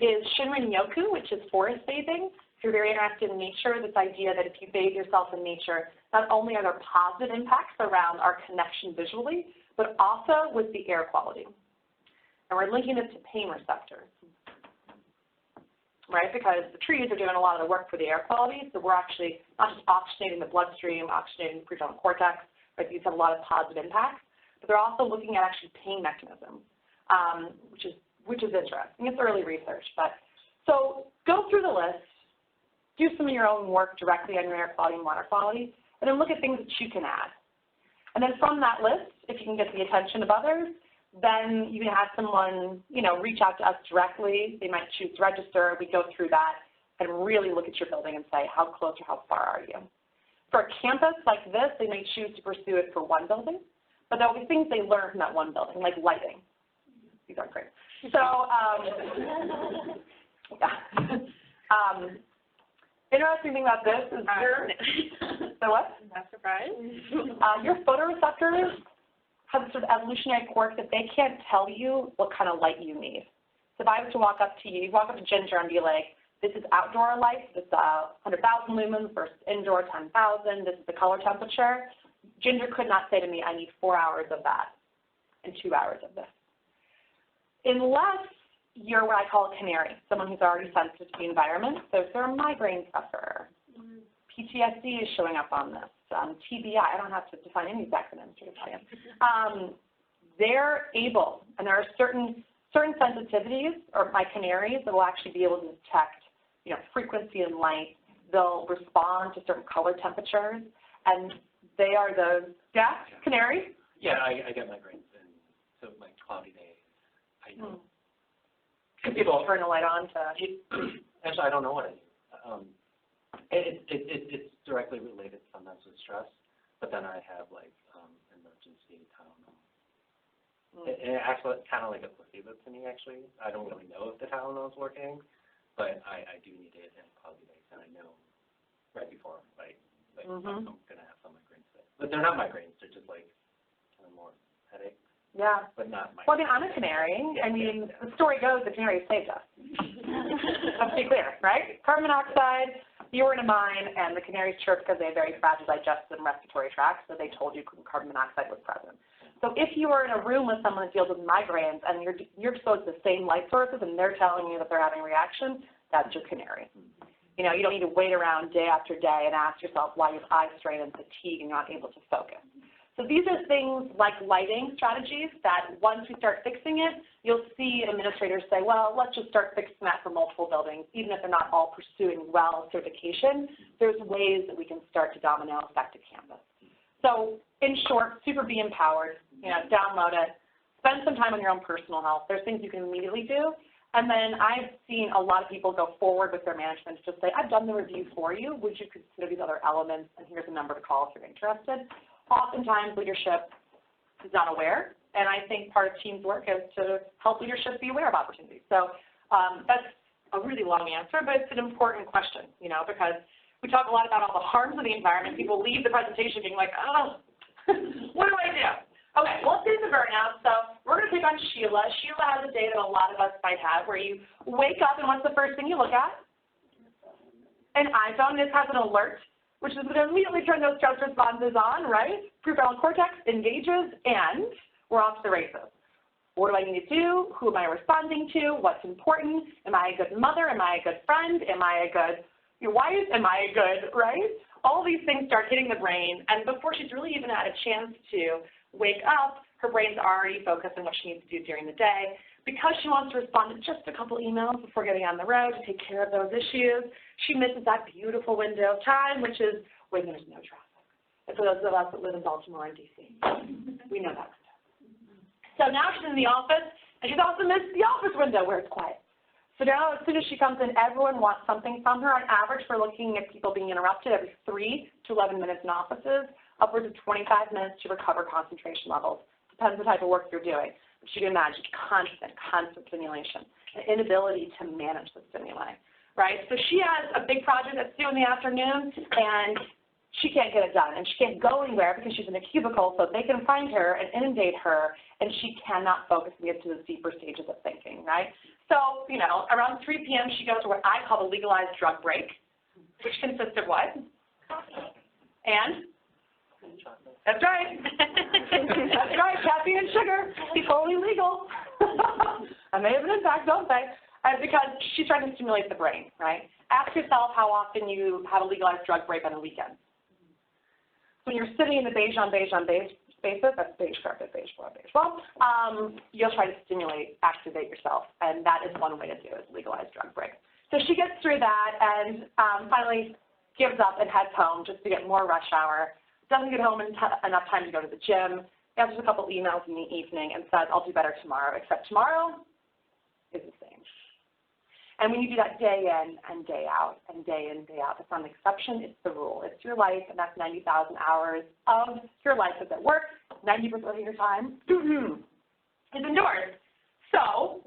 is Shinrin-yoku, which is forest bathing. If you're very interested in nature, this idea that if you bathe yourself in nature, not only are there positive impacts around our connection visually, but also with the air quality. And we're linking this to pain receptors, right? Because the trees are doing a lot of the work for the air quality, so we're actually not just oxygenating the bloodstream, oxygenating the prefrontal cortex, right? These have a lot of positive impacts, but they're also looking at actually pain mechanisms, which is interesting. It's early research, but so go through the list, do some of your own work directly on your air quality and water quality, and then look at things that you can add. And then from that list, if you can get the attention of others, then you can have someone, reach out to us directly. They might choose to register. We go through that and really look at your building and say, how close or how far are you? For a campus like this, they may choose to pursue it for one building, but there will be things they learn from that one building, like lighting. These aren't great. So, interesting thing about this is so what? Not surprised. Your photoreceptors have a sort of evolutionary quirk that they can't tell you what kind of light you need. So if I was to walk up to you, walk up to Ginger and be like, this is outdoor light, this is 100,000 lumens versus indoor 10,000, this is the color temperature. Ginger could not say to me, I need 4 hours of that and 2 hours of this. Unless you're what I call a canary, someone who's already sensitive to the environment. So if they're a migraine sufferer, PTSD is showing up on this, TBI, I don't have to define any of these acronyms to tell you. They're able, and there are certain sensitivities, or my canaries, that will actually be able to detect, frequency and light. They'll respond to certain color temperatures, and they are those, canaries? Yeah, I get migraines, and so like cloudy days, I know. People turn the light on to. Actually, I don't know what I do. It's directly related sometimes with stress, but then I have like emergency Tylenol. It acts kind of like a placebo to me, actually. I don't really know if the Tylenol is working, but I do need it in cloudy days, and I know right before, I'm going to have some migraines. But they're not migraines, they're just like kind of more headaches. Yeah. But not migraines. Well, I mean, I'm a canary. I mean, the story goes the canary saved us. Let's be clear, right? Carbon monoxide, you were in a mine, and the canaries chirped because they have very fragile digestive and respiratory tracts, so they told you carbon monoxide was present. So if you are in a room with someone that deals with migraines and you're exposed to the same light sources and they're telling you that they're having a reaction, that's your canary. You know, you don't need to wait around day after day and ask yourself why you have eye strain and fatigue and you're not able to focus. So these are things like lighting strategies that once we start fixing it, you'll see administrators say, well, let's just start fixing that for multiple buildings. Even if they're not all pursuing WELL certification, there's ways that we can start to domino effect a campus. So in short, super be empowered, you know, download it, spend some time on your own personal health. There's things you can immediately do. And then I've seen a lot of people go forward with their management to just say, I've done the review for you. Would you consider these other elements? And here's a number to call if you're interested. Oftentimes leadership is not aware, and I think part of team's work is to help leadership be aware of opportunities. So that's a really long answer, but it's an important question, you know, because we talk a lot about all the harms of the environment. People leave the presentation being like, oh, what do I do? Okay, well, let's do the burnout. So we're going to pick on Sheila. Sheila has a day that a lot of us might have where you wake up and what's the first thing you look at? An iPhone. This has an alert, which is going to immediately turn those stress responses on, right? Prefrontal cortex engages, and we're off to the races. What do I need to do? Who am I responding to? What's important? Am I a good mother? Am I a good friend? Am I a good wife? Am I a good, right? All these things start hitting the brain, and before she's really even had a chance to wake up, her brain's already focused on what she needs to do during the day. Because she wants to respond to just a couple emails before getting on the road to take care of those issues, she misses that beautiful window of time, which is when there's no traffic. And for those of us that live in Baltimore and D.C., we know that window. So now she's in the office, and she's also missed the office window where it's quiet. So now as soon as she comes in, everyone wants something from her. On average, we're looking at people being interrupted every 3 to 11 minutes in offices, upwards of 25 minutes to recover concentration levels. Depends the type of work you're doing. But you can imagine constant stimulation, an inability to manage the stimuli, right? So she has a big project that's due in the afternoon, and she can't get it done, and she can't go anywhere because she's in a cubicle, so they can find her and inundate her, and she cannot focus and get to the deeper stages of thinking, right? So, you know, around 3 p.m., she goes to what I call the legalized drug break, which consists of what? And? That's right. That's right, caffeine and sugar, totally legal. And they have an impact, don't they? Because she's trying to stimulate the brain, right? Ask yourself how often you have a legalized drug break on the weekend. When you're sitting in the beige on beige spaces, that's beige carpet, beige floor, beige wall, you'll try to activate yourself, and that is one way to do it, legalized drug break. So she gets through that and finally gives up and heads home just to get more rush hour. Doesn't get home in enough time to go to the gym, answers a couple emails in the evening, and says, I'll do better tomorrow, except tomorrow is the same. And when you do that day in and day out and day in, day out, it's not an exception, it's the rule. It's your life, and that's 90,000 hours of your life is at work. 90% of your time is indoors. So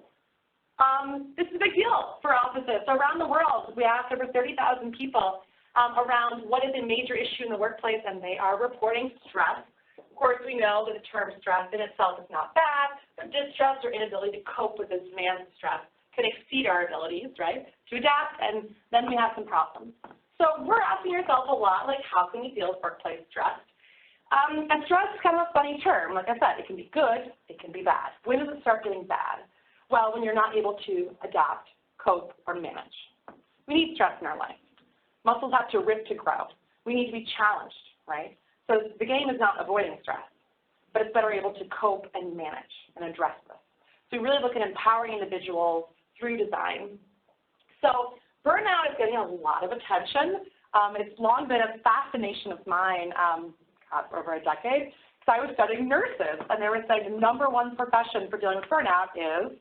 this is a big deal for offices. So around the world, we asked over 30,000 people around what is a major issue in the workplace, and they are reporting stress. Of course, we know that the term stress in itself is not bad, but distress or inability to cope with the demands of stress can exceed our abilities, right, to adapt, and then we have some problems. So we're asking ourselves a lot, like, how can we deal with workplace stress? And stress is kind of a funny term. Like I said, it can be good, it can be bad. When does it start getting bad? Well, when you're not able to adapt, cope, or manage. We need stress in our life. Muscles have to rip to grow. We need to be challenged, right? So the game is not avoiding stress, but it's better able to cope and manage and address this. So we really look at empowering individuals through design. So burnout is getting a lot of attention. It's long been a fascination of mine for over a decade, because I was studying nurses, and they were saying the #1 profession for dealing with burnout is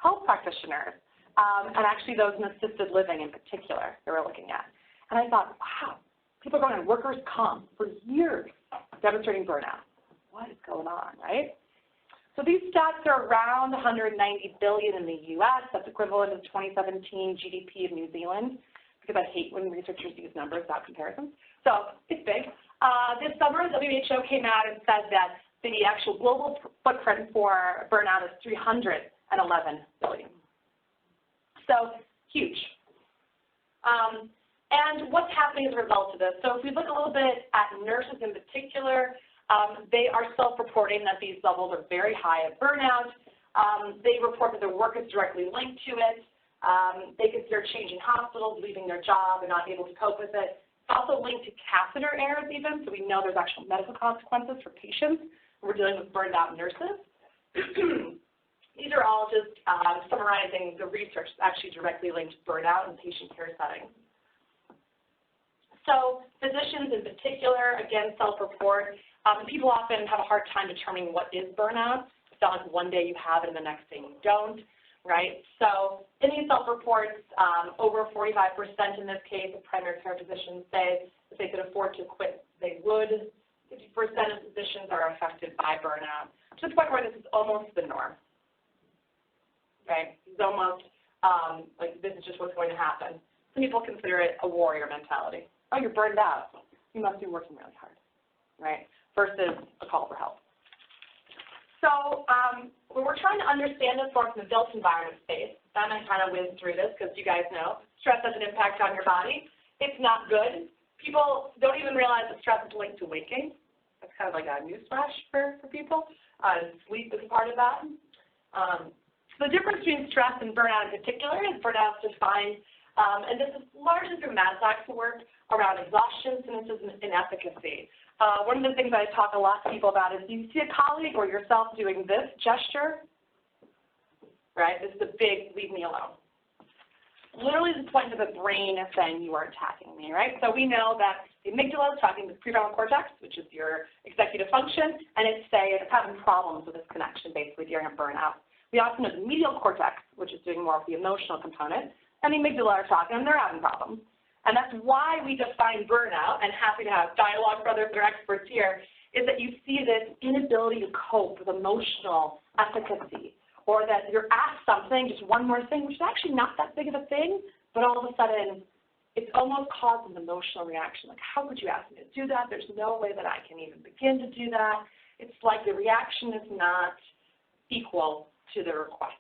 health practitioners, and actually those in assisted living in particular they were looking at. And I thought, wow, people are going on workers' comp for years demonstrating burnout. What is going on, right? So these stats are around $190 billion in the U.S. That's equivalent to 2017 GDP of New Zealand, because I hate when researchers use numbers without comparisons. So it's big. This summer, WHO came out and said that the actual global footprint for burnout is $311 billion. So huge. And what's happening as a result of this? So if we look a little bit at nurses in particular, they are self-reporting that these levels are very high of burnout. They report that their work is directly linked to it. They consider changing hospitals, leaving their job, and not able to cope with it. It's also linked to catheter errors even, so we know there's actual medical consequences for patients. We're dealing with burned out nurses. These are all just summarizing the research that's actually directly linked to burnout in patient care settings. So physicians in particular, again, self-report. People often have a hard time determining what is burnout. It's not like one day you have it and the next day you don't, right? So in these self-reports, over 45% in this case of primary care physicians say if they could afford to quit, they would. 50% of physicians are affected by burnout, to the point where this is almost the norm, right? It's almost like this is just what's going to happen. Some people consider it a warrior mentality. Oh, you're burned out. You must be working really hard, right? Versus a call for help. So when we're trying to understand this more from the built environment space, then I kind of whiz through this because you guys know stress has an impact on your body. It's not good. People don't even realize that stress is linked to waking. That's kind of like a newsflash for people. Sleep is part of that. So the difference between stress and burnout in particular is burnout is defined, and this is largely through Maslach's work around exhaustion, cynicism, and efficacy. One of the things I talk a lot to people about is you see a colleague or yourself doing this gesture, right? This is a big leave me alone. Literally the point of the brain is saying you are attacking me, right? So we know that the amygdala is talking to the prefrontal cortex, which is your executive function, and it's having problems with this connection basically during a burnout. We also know the medial cortex, which is doing more of the emotional component, and the amygdala are talking and they're having problems. And that's why we define burnout, and happy to have dialogue brothers that are experts here, is that you see this inability to cope with emotional efficacy, or that you're asked something, just one more thing, which is actually not that big of a thing, but all of a sudden it's almost caused an emotional reaction. Like, how could you ask me to do that? There's no way that I can even begin to do that. It's like the reaction is not equal to the request.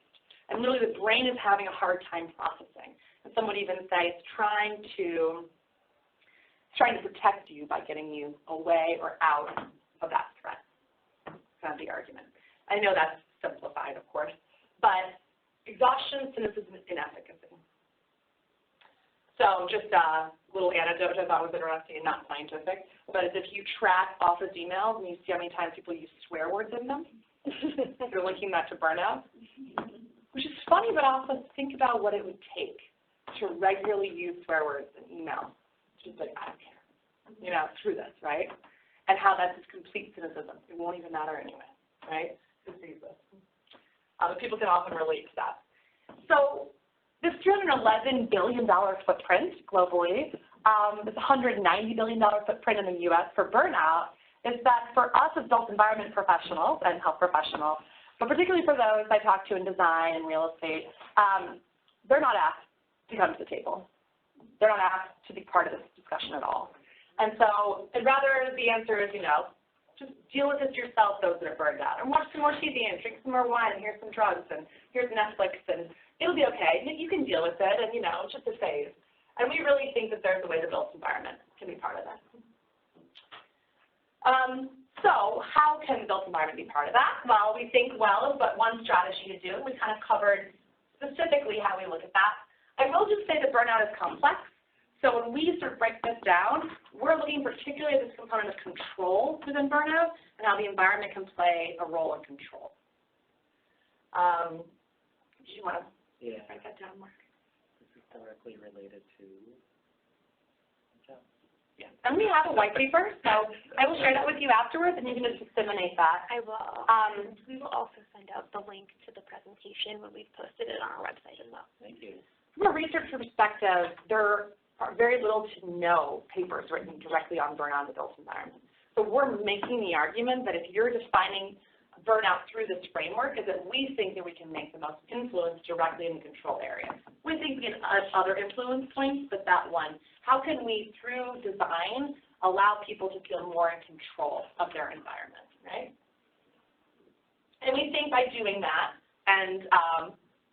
And literally the brain is having a hard time processing. And some would even say it's trying to protect you by getting you away or out of that threat. That's kind of the argument. I know that's simplified, of course, but exhaustion, cynicism, and inefficacy. So just a little anecdote I thought was interesting and not scientific, but if you track office emails and you see how many times people use swear words in them, you're linking that to burnout, which is funny, but also think about what it would take to regularly use swear words in email. Just like, I don't care, through this, right? And how that's just complete cynicism. It won't even matter anyway, right? Who sees this? But people can often relate to that. So this $311 billion footprint globally, this $190 billion footprint in the U.S. for burnout, is that for us as built environment professionals and health professionals, but particularly for those I talk to in design and real estate, they're not asked to come to the table. They're not asked to be part of this discussion at all. And so I'd rather the answer is, just deal with it yourself, those that are burned out. And watch some more TV and drink some more wine and here's some drugs and here's Netflix and it'll be okay. You can deal with it and, it's just a phase. And we really think that there's a way the built environment can be part of that. So how can the built environment be part of that? Well, we think well is but one strategy to do. We kind of covered specifically how we look at that. I will just say that burnout is complex. So when we sort of break this down, we're looking particularly at this component of control within burnout and how the environment can play a role in control. Do you want to write that down, Mark? This is directly related to Yeah. And we have a white paper, so I will share that with you afterwards, and you can just disseminate that. I will. We will also send out the link to the presentation when we've posted it on our website as well. Thank you. From a research perspective, there very little to no papers written directly on burnout in the built environment. So we're making the argument that if you're defining burnout through this framework, is that we think that we can make the most influence directly in the control area. We think we can have other influence points, but that one, how can we, through design, allow people to feel more in control of their environment, right? And we think by doing that, and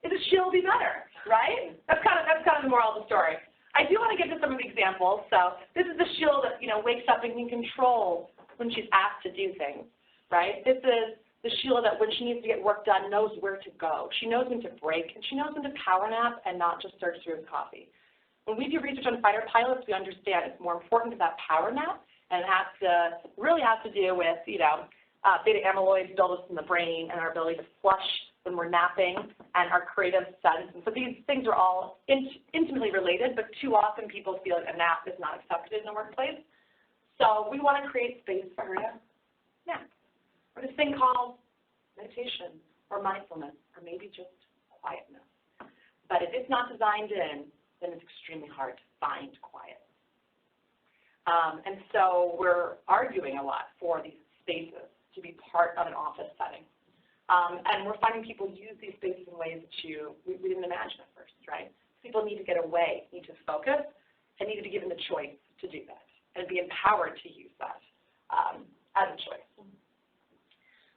the shield will be better, right? That's kind of the moral of the story. I do want to get to some of the examples. So this is the shield that, wakes up and can control when she's asked to do things, right? This is the shield that when she needs to get work done, knows where to go. She knows when to break, and she knows when to power nap and not just search through coffee. When we do research on fighter pilots, we understand it's more important to that power nap, and it really has to do with, beta amyloid buildup in the brain and our ability to flush when we're napping and our creative sense. And so these things are all intimately related, but too often people feel like a nap is not accepted in the workplace. So we want to create space for her to nap. Or this thing called meditation or mindfulness or maybe just quietness. But if it's not designed in, then it's extremely hard to find quiet. And so we're arguing a lot for these spaces to be part of an office setting. And we're finding people use these spaces in ways that we didn't imagine at first, right? People need to get away, need to focus, and need to be given the choice to do that and be empowered to use that as a choice.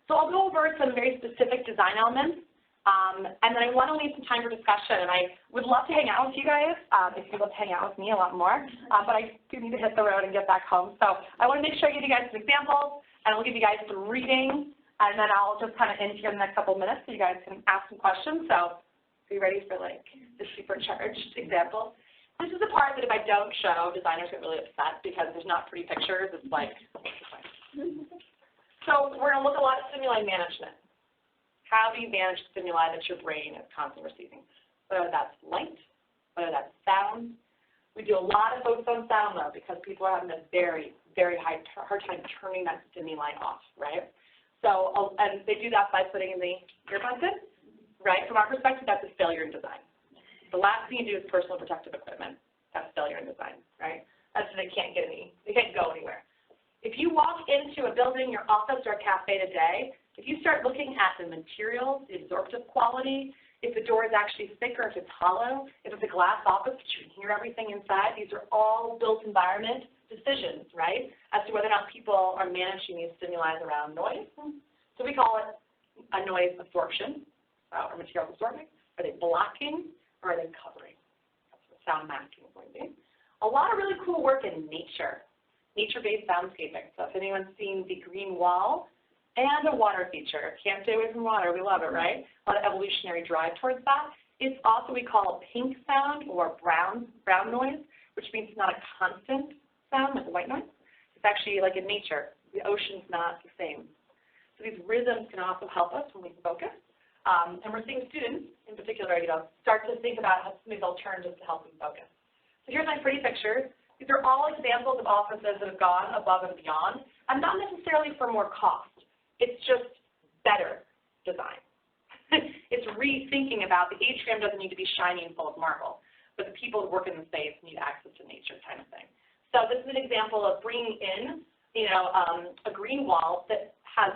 So I'll go over some very specific design elements, and then I want to leave some time for discussion. And I would love to hang out with you guys if you'd love to hang out with me a lot more, but I do need to hit the road and get back home. So I want to make sure I give you guys some examples, and we'll give you guys some reading. And then I'll just kind of end here in the next couple of minutes so you guys can ask some questions. So be ready for the supercharged example. This is the part that if I don't show, designers get really upset because there's not pretty pictures. It's like, so we're going to look a lot at stimuli management. How do you manage stimuli that your brain is constantly receiving? Whether that's light, whether that's sound. We do a lot of focus on sound though because people are having a very, very hard time turning that stimuli off, right? So, and they do that by putting in the earbuds in, right? From our perspective, that's a failure in design. The last thing you do is personal protective equipment. That's failure in design, right? That's when they can't go anywhere. If you walk into a building, your office, or a cafe today, if you start looking at the materials, the absorptive quality, if the door is actually thick or if it's hollow, if it's a glass office, but you can hear everything inside, these are all built environment decisions, right, as to whether or not people are managing these stimuli around noise. So we call it a noise absorption, or material absorbing. Are they blocking, or are they covering? That's what sound masking is going to be. A lot of really cool work in nature-based soundscaping. So if anyone's seen the green wall and a water feature, can't stay away from water, we love it, right? A lot of evolutionary drive towards that. It's also what we call a pink sound or brown noise, which means it's not a constant sound like white noise. It's actually like in nature. The ocean's not the same. So these rhythms can also help us when we focus. And we're seeing students, in particular, start to think about some of these alternatives to help them focus. So here's my pretty pictures. These are all examples of offices that have gone above and beyond, and not necessarily for more cost. It's just better design. It's rethinking about the atrium doesn't need to be shiny and full of marble, but the people who work in the space need access to nature kind of thing. So this is an example of bringing in, a green wall that has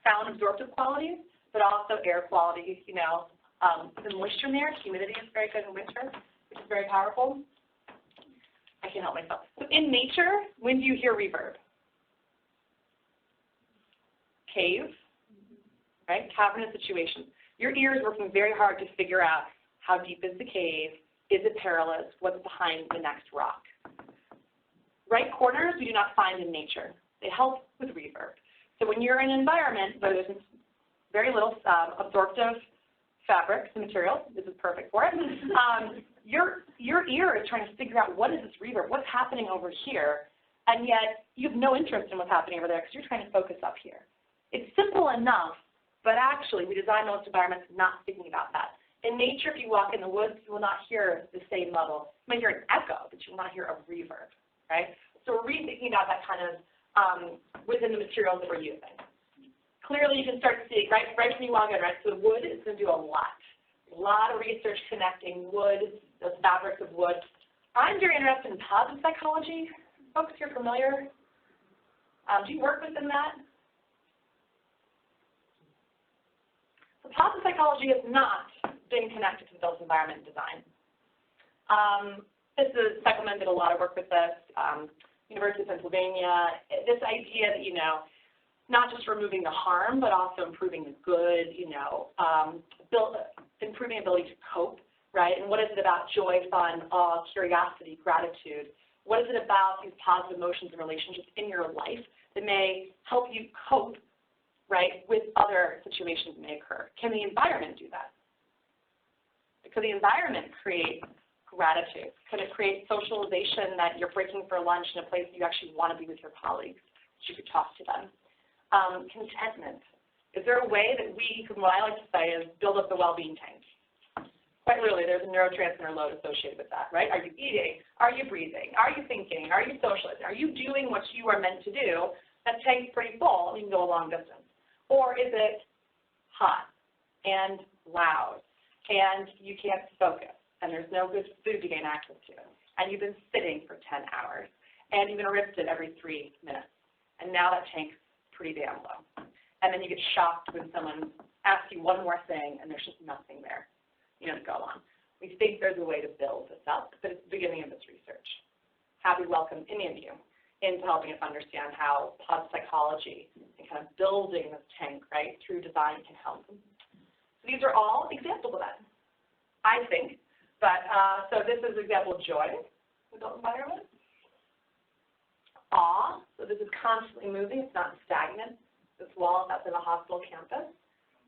sound absorptive qualities, but also air quality, the moisture in there, humidity is very good in winter, which is very powerful. I can't help myself. So in nature, when do you hear reverb? Cave, right? Cavernous situations. Your ear is working very hard to figure out how deep is the cave, is it perilous, what's behind the next rock. Right corners we do not find in nature. They help with reverb. So when you're in an environment where there's very little absorptive fabrics and materials, this is perfect for it, your ear is trying to figure out what is this reverb, what's happening over here, and yet you have no interest in what's happening over there because you're trying to focus up here. It's simple enough, but actually we design most environments not thinking about that. In nature, if you walk in the woods, you will not hear the same level. You might hear an echo, but you will not hear a reverb, right? So we're rethinking about that kind of within the materials that we're using. Clearly, you can start to see, right when you walk in, right, so wood is going to do a lot of research connecting wood, those fabrics of wood, I'm very interested in positive psychology. Folks, you're familiar? Do you work within that? So positive psychology has not been connected to the built environment design. Cycleman did a lot of work with this, University of Pennsylvania. This idea that, not just removing the harm, but also improving the good, improving ability to cope, right? And what is it about joy, fun, awe, curiosity, gratitude? What is it about these positive emotions and relationships in your life that may help you cope, right, with other situations that may occur? Can the environment do that? Could the environment create gratitude? Could it create socialization that you're breaking for lunch in a place that you actually want to be with your colleagues, that you could talk to them? Contentment. Is there a way that we, what I like to say is build up the well-being tank? Quite literally, there's a neurotransmitter load associated with that, right? Are you eating? Are you breathing? Are you thinking? Are you socializing? Are you doing what you are meant to do? That tank's pretty full, and you can go a long distance. Or is it hot and loud, and you can't focus, and there's no good food to gain access to, and you've been sitting for 10 hours, and you've been ripped it every 3 minutes, and now that tank's pretty damn low. And then you get shocked when someone asks you one more thing, and there's just nothing there, to go on. We think there's a way to build this up, but it's the beginning of this research. Happy to welcome any of you into helping us understand how positive psychology and kind of building this tank, right, through design can help. So these are all examples of that, I think. But so this is an example of joy, the built environment. Awe, so this is constantly moving, it's not stagnant. This wall, that's in a hospital campus.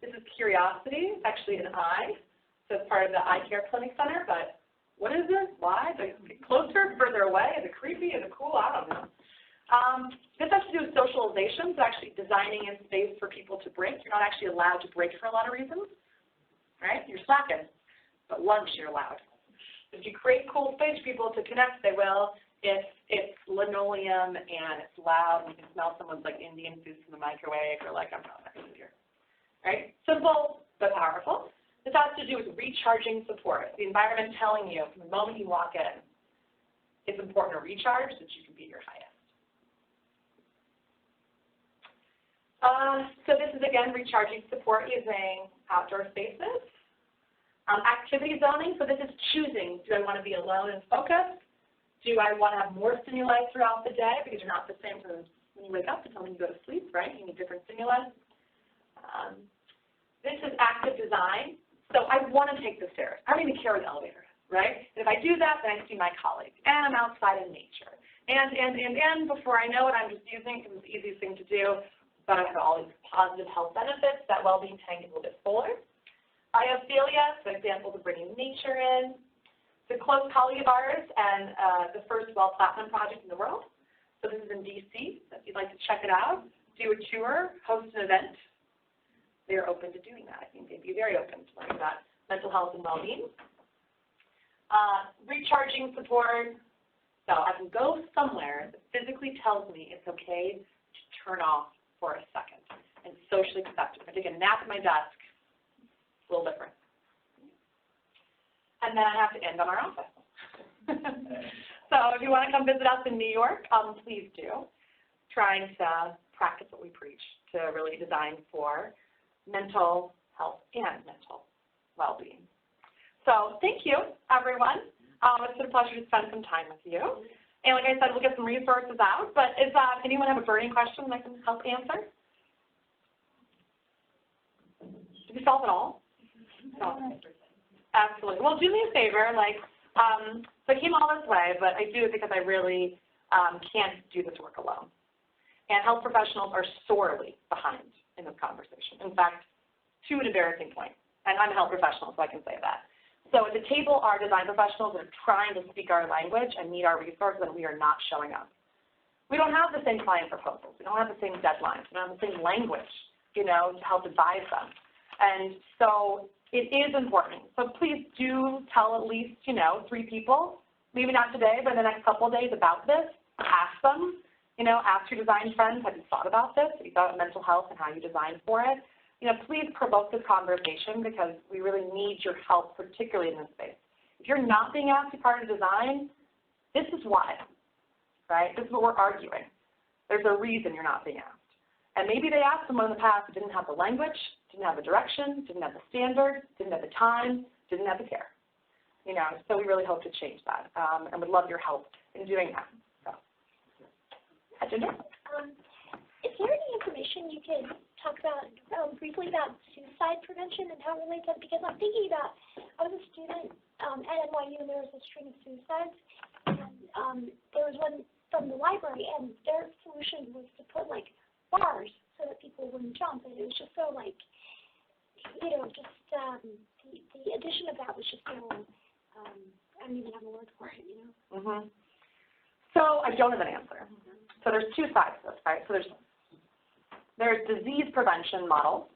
This is curiosity, it's actually an eye, so it's part of the eye care clinic center, but what is this? Why? Is it closer, further away? Is it creepy? Is it cool? I don't know. This has to do with socialization, so actually designing in space for people to break. You're not actually allowed to break for a lot of reasons, right? You're slacking, but lunch you're allowed. If you create cool space for people to connect, they will. If it's linoleum and it's loud and you can smell someone's Indian food from the microwave, you're like, I'm not here. Right? Simple but powerful. This has to do with recharging support. The environment telling you from the moment you walk in, it's important to recharge so that you can be your highest. So this is, again, recharging support using outdoor spaces. Activity zoning, so this is choosing. Do I want to be alone and focused? Do I want to have more stimuli throughout the day because you're not the same from when you wake up until when you go to sleep, right? You need different stimuli. This is active design. So I want to take the stairs. I don't even care where the elevator is, right? And if I do that, then I see my colleagues, and I'm outside in nature. And before I know it, I'm just using it because it's the easiest thing to do, but I have all these positive health benefits. That well-being tank is a little bit fuller. Biophilia, so examples of bringing nature in. It's a close colleague of ours and the first Well Platinum project in the world. So this is in DC. If you'd like to check it out, do a tour, host an event. They're open to doing that. I think they'd be very open to learning about mental health and well-being. Recharging support. So I can go somewhere that physically tells me it's okay to turn off for a second and socially accepted. If I take a nap at my desk, it's a little different. And then I have to end on our office. So if you want to come visit us in New York, please do. Trying to practice what we preach to really design for mental health and mental well-being. So thank you, everyone. It's been a pleasure to spend some time with you. And like I said, we'll get some resources out. But if anyone have a burning question that I can help answer? Did we solve it all? No. Absolutely. Well, do me a favor, so I came all this way, but I do it because I really can't do this work alone. And health professionals are sorely behind in this conversation. In fact, to an embarrassing point. And I'm a health professional, so I can say that. So at the table are design professionals that are trying to speak our language and need our resources, and we are not showing up. We don't have the same client proposals. We don't have the same deadlines. We don't have the same language, to help advise them. And so it is important. So please do tell at least, 3 people, maybe not today, but in the next couple of days about this. Ask them, ask your design friends, have you thought about this? Have you thought about mental health and how you design for it? Please provoke this conversation because we really need your help, particularly in this space. If you're not being asked to be part of design, This is why, right? This is what we're arguing. There's a reason you're not being asked. And maybe they asked someone in the past who didn't have the language, didn't have the direction, didn't have the standard, didn't have the time, didn't have the care. You know, so we really hope to change that, and would love your help in doing that. So, Ginger? Is there any information you could talk about briefly about suicide prevention and how it relates? Because I'm thinking about, I was a student at NYU, and there was a string of suicides, and there was one from the library, and their solution was to put like bars so that people wouldn't jump, and it was just so like, you know, just the addition of that was just so, I don't even have a word for it, you know. Mm-hmm. So I don't have an answer. So there's two sides to this, right? So there's disease prevention models,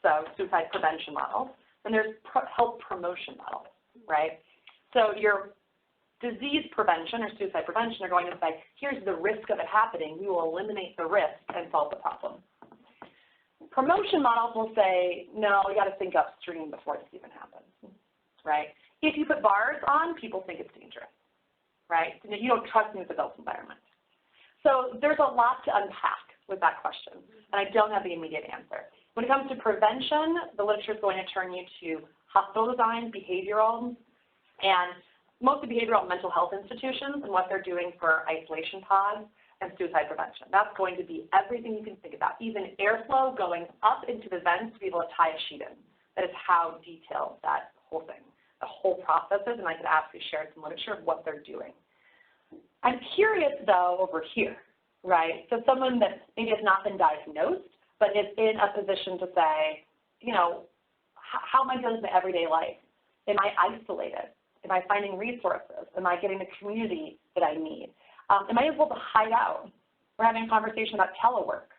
so suicide prevention models, and there's health promotion models, right? So your disease prevention or suicide prevention are going to say, here's the risk of it happening. We will eliminate the risk and solve the problem. Promotion models will say, no, you got to think upstream before this even happens, right? If you put bars on, people think it's dangerous, right? You don't trust me with the built environment. So there's a lot to unpack with that question, and I don't have the immediate answer. When it comes to prevention, the literature is going to turn you to hospital design, behavioral, and mostly behavioral and mental health institutions and what they're doing for isolation pods and suicide prevention. That's going to be everything you can think about, even airflow going up into the vents to be able to tie a sheet in. That is how detailed that whole thing, the whole process is, and I could absolutely share some literature of what they're doing. I'm curious, though, over here, right? So someone that maybe has not been diagnosed, but is in a position to say, you know, how am I doing in my everyday life? Am I isolated? Am I finding resources? Am I getting the community that I need? Am I able to hide out? We're having a conversation about telework.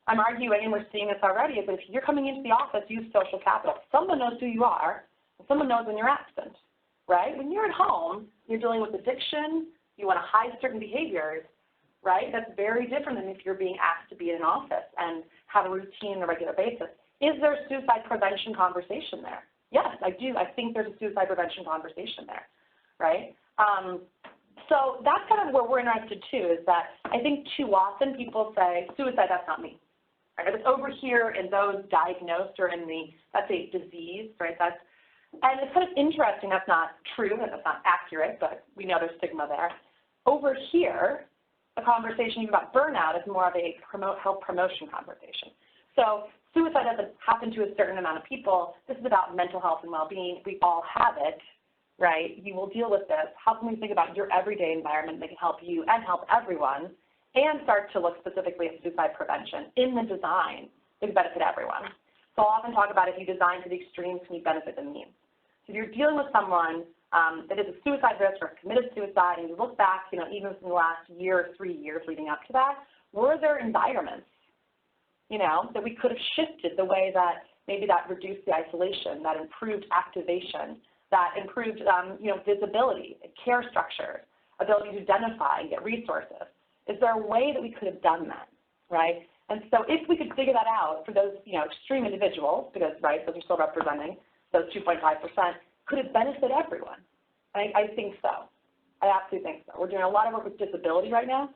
I'm arguing, and we're seeing this already, is that if you're coming into the office, use social capital. Someone knows who you are, and someone knows when you're absent, right? When you're at home, you're dealing with addiction, you want to hide certain behaviors, right? That's very different than if you're being asked to be in an office and have a routine on a regular basis. Is there a suicide prevention conversation there? Yes, I do. I think there's a suicide prevention conversation there, right? So that's kind of where we're interested too, is that I think too often people say, suicide, that's not me. Right? If it's over here in those diagnosed or in the, that's a disease, right? And it's kind of interesting, that's not true, and that's not accurate, but we know there's stigma there. Over here, a conversation about burnout is more of a health promotion conversation. So suicide doesn't happen to a certain amount of people. This is about mental health and well-being. We all have it, right? You will deal with this. How can we think about your everyday environment that can help you and help everyone, and start to look specifically at suicide prevention in the design that can benefit everyone? So I'll often talk about if you design to the extremes, can you benefit the means? So if you're dealing with someone that is a suicide risk or committed suicide, and you look back, you know, even in the last year or 3 years leading up to that, were there environments, you know, that we could have shifted the way that maybe that reduced the isolation, that improved activation, that improved, you know, visibility, care structures, ability to identify and get resources? Is there a way that we could have done that, right? And so if we could figure that out for those, you know, extreme individuals, because, right, those are still representing those 2.5%, could it benefit everyone? I think so. I absolutely think so. We're doing a lot of work with disability right now.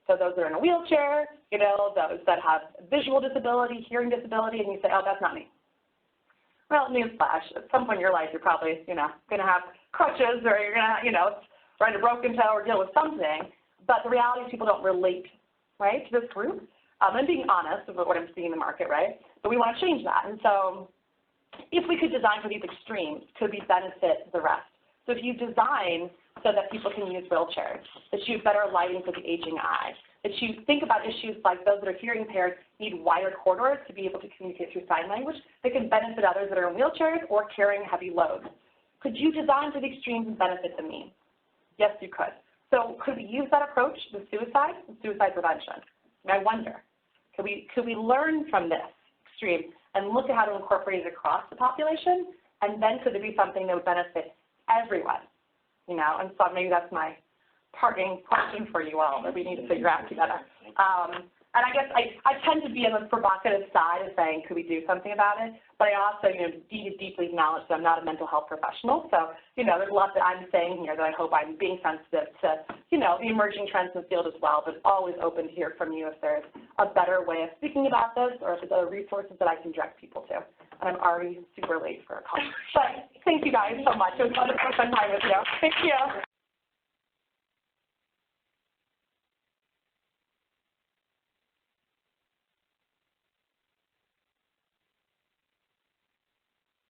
So those that are in a wheelchair, you know, those that have visual disability, hearing disability, and you say, oh, that's not me. Well, newsflash, at some point in your life, you're probably, you know, going to have crutches, or you're going to, you know, ride a broken toe or deal with something. But the reality is people don't relate, right, to this group. I'm being honest about what I'm seeing in the market, right? But we want to change that. And so if we could design for these extremes, could we benefit the rest? So if you design so that people can use wheelchairs, that you have better lighting for the aging eye, that you think about issues like those that are hearing impaired need wired corridors to be able to communicate through sign language that can benefit others that are in wheelchairs or carrying heavy loads. Could you design for the extremes and benefit the mean? Yes, you could. So could we use that approach with suicide and suicide prevention? And I wonder, could we learn from this extreme and look at how to incorporate it across the population? And then could there be something that would benefit everyone? You know, and so maybe that's my parting question for you all that we need to figure out together. And I guess I tend to be on the provocative side of saying, could we do something about it? But I also, deeply acknowledge that I'm not a mental health professional. So, there's a lot that I'm saying here that I hope I'm being sensitive to, the emerging trends in the field as well, but always open to hear from you if there's a better way of speaking about this or if there's other resources that I can direct people to. And I'm already super late for a call. But thank you guys so much. It was wonderful to spend time with you. Thank you.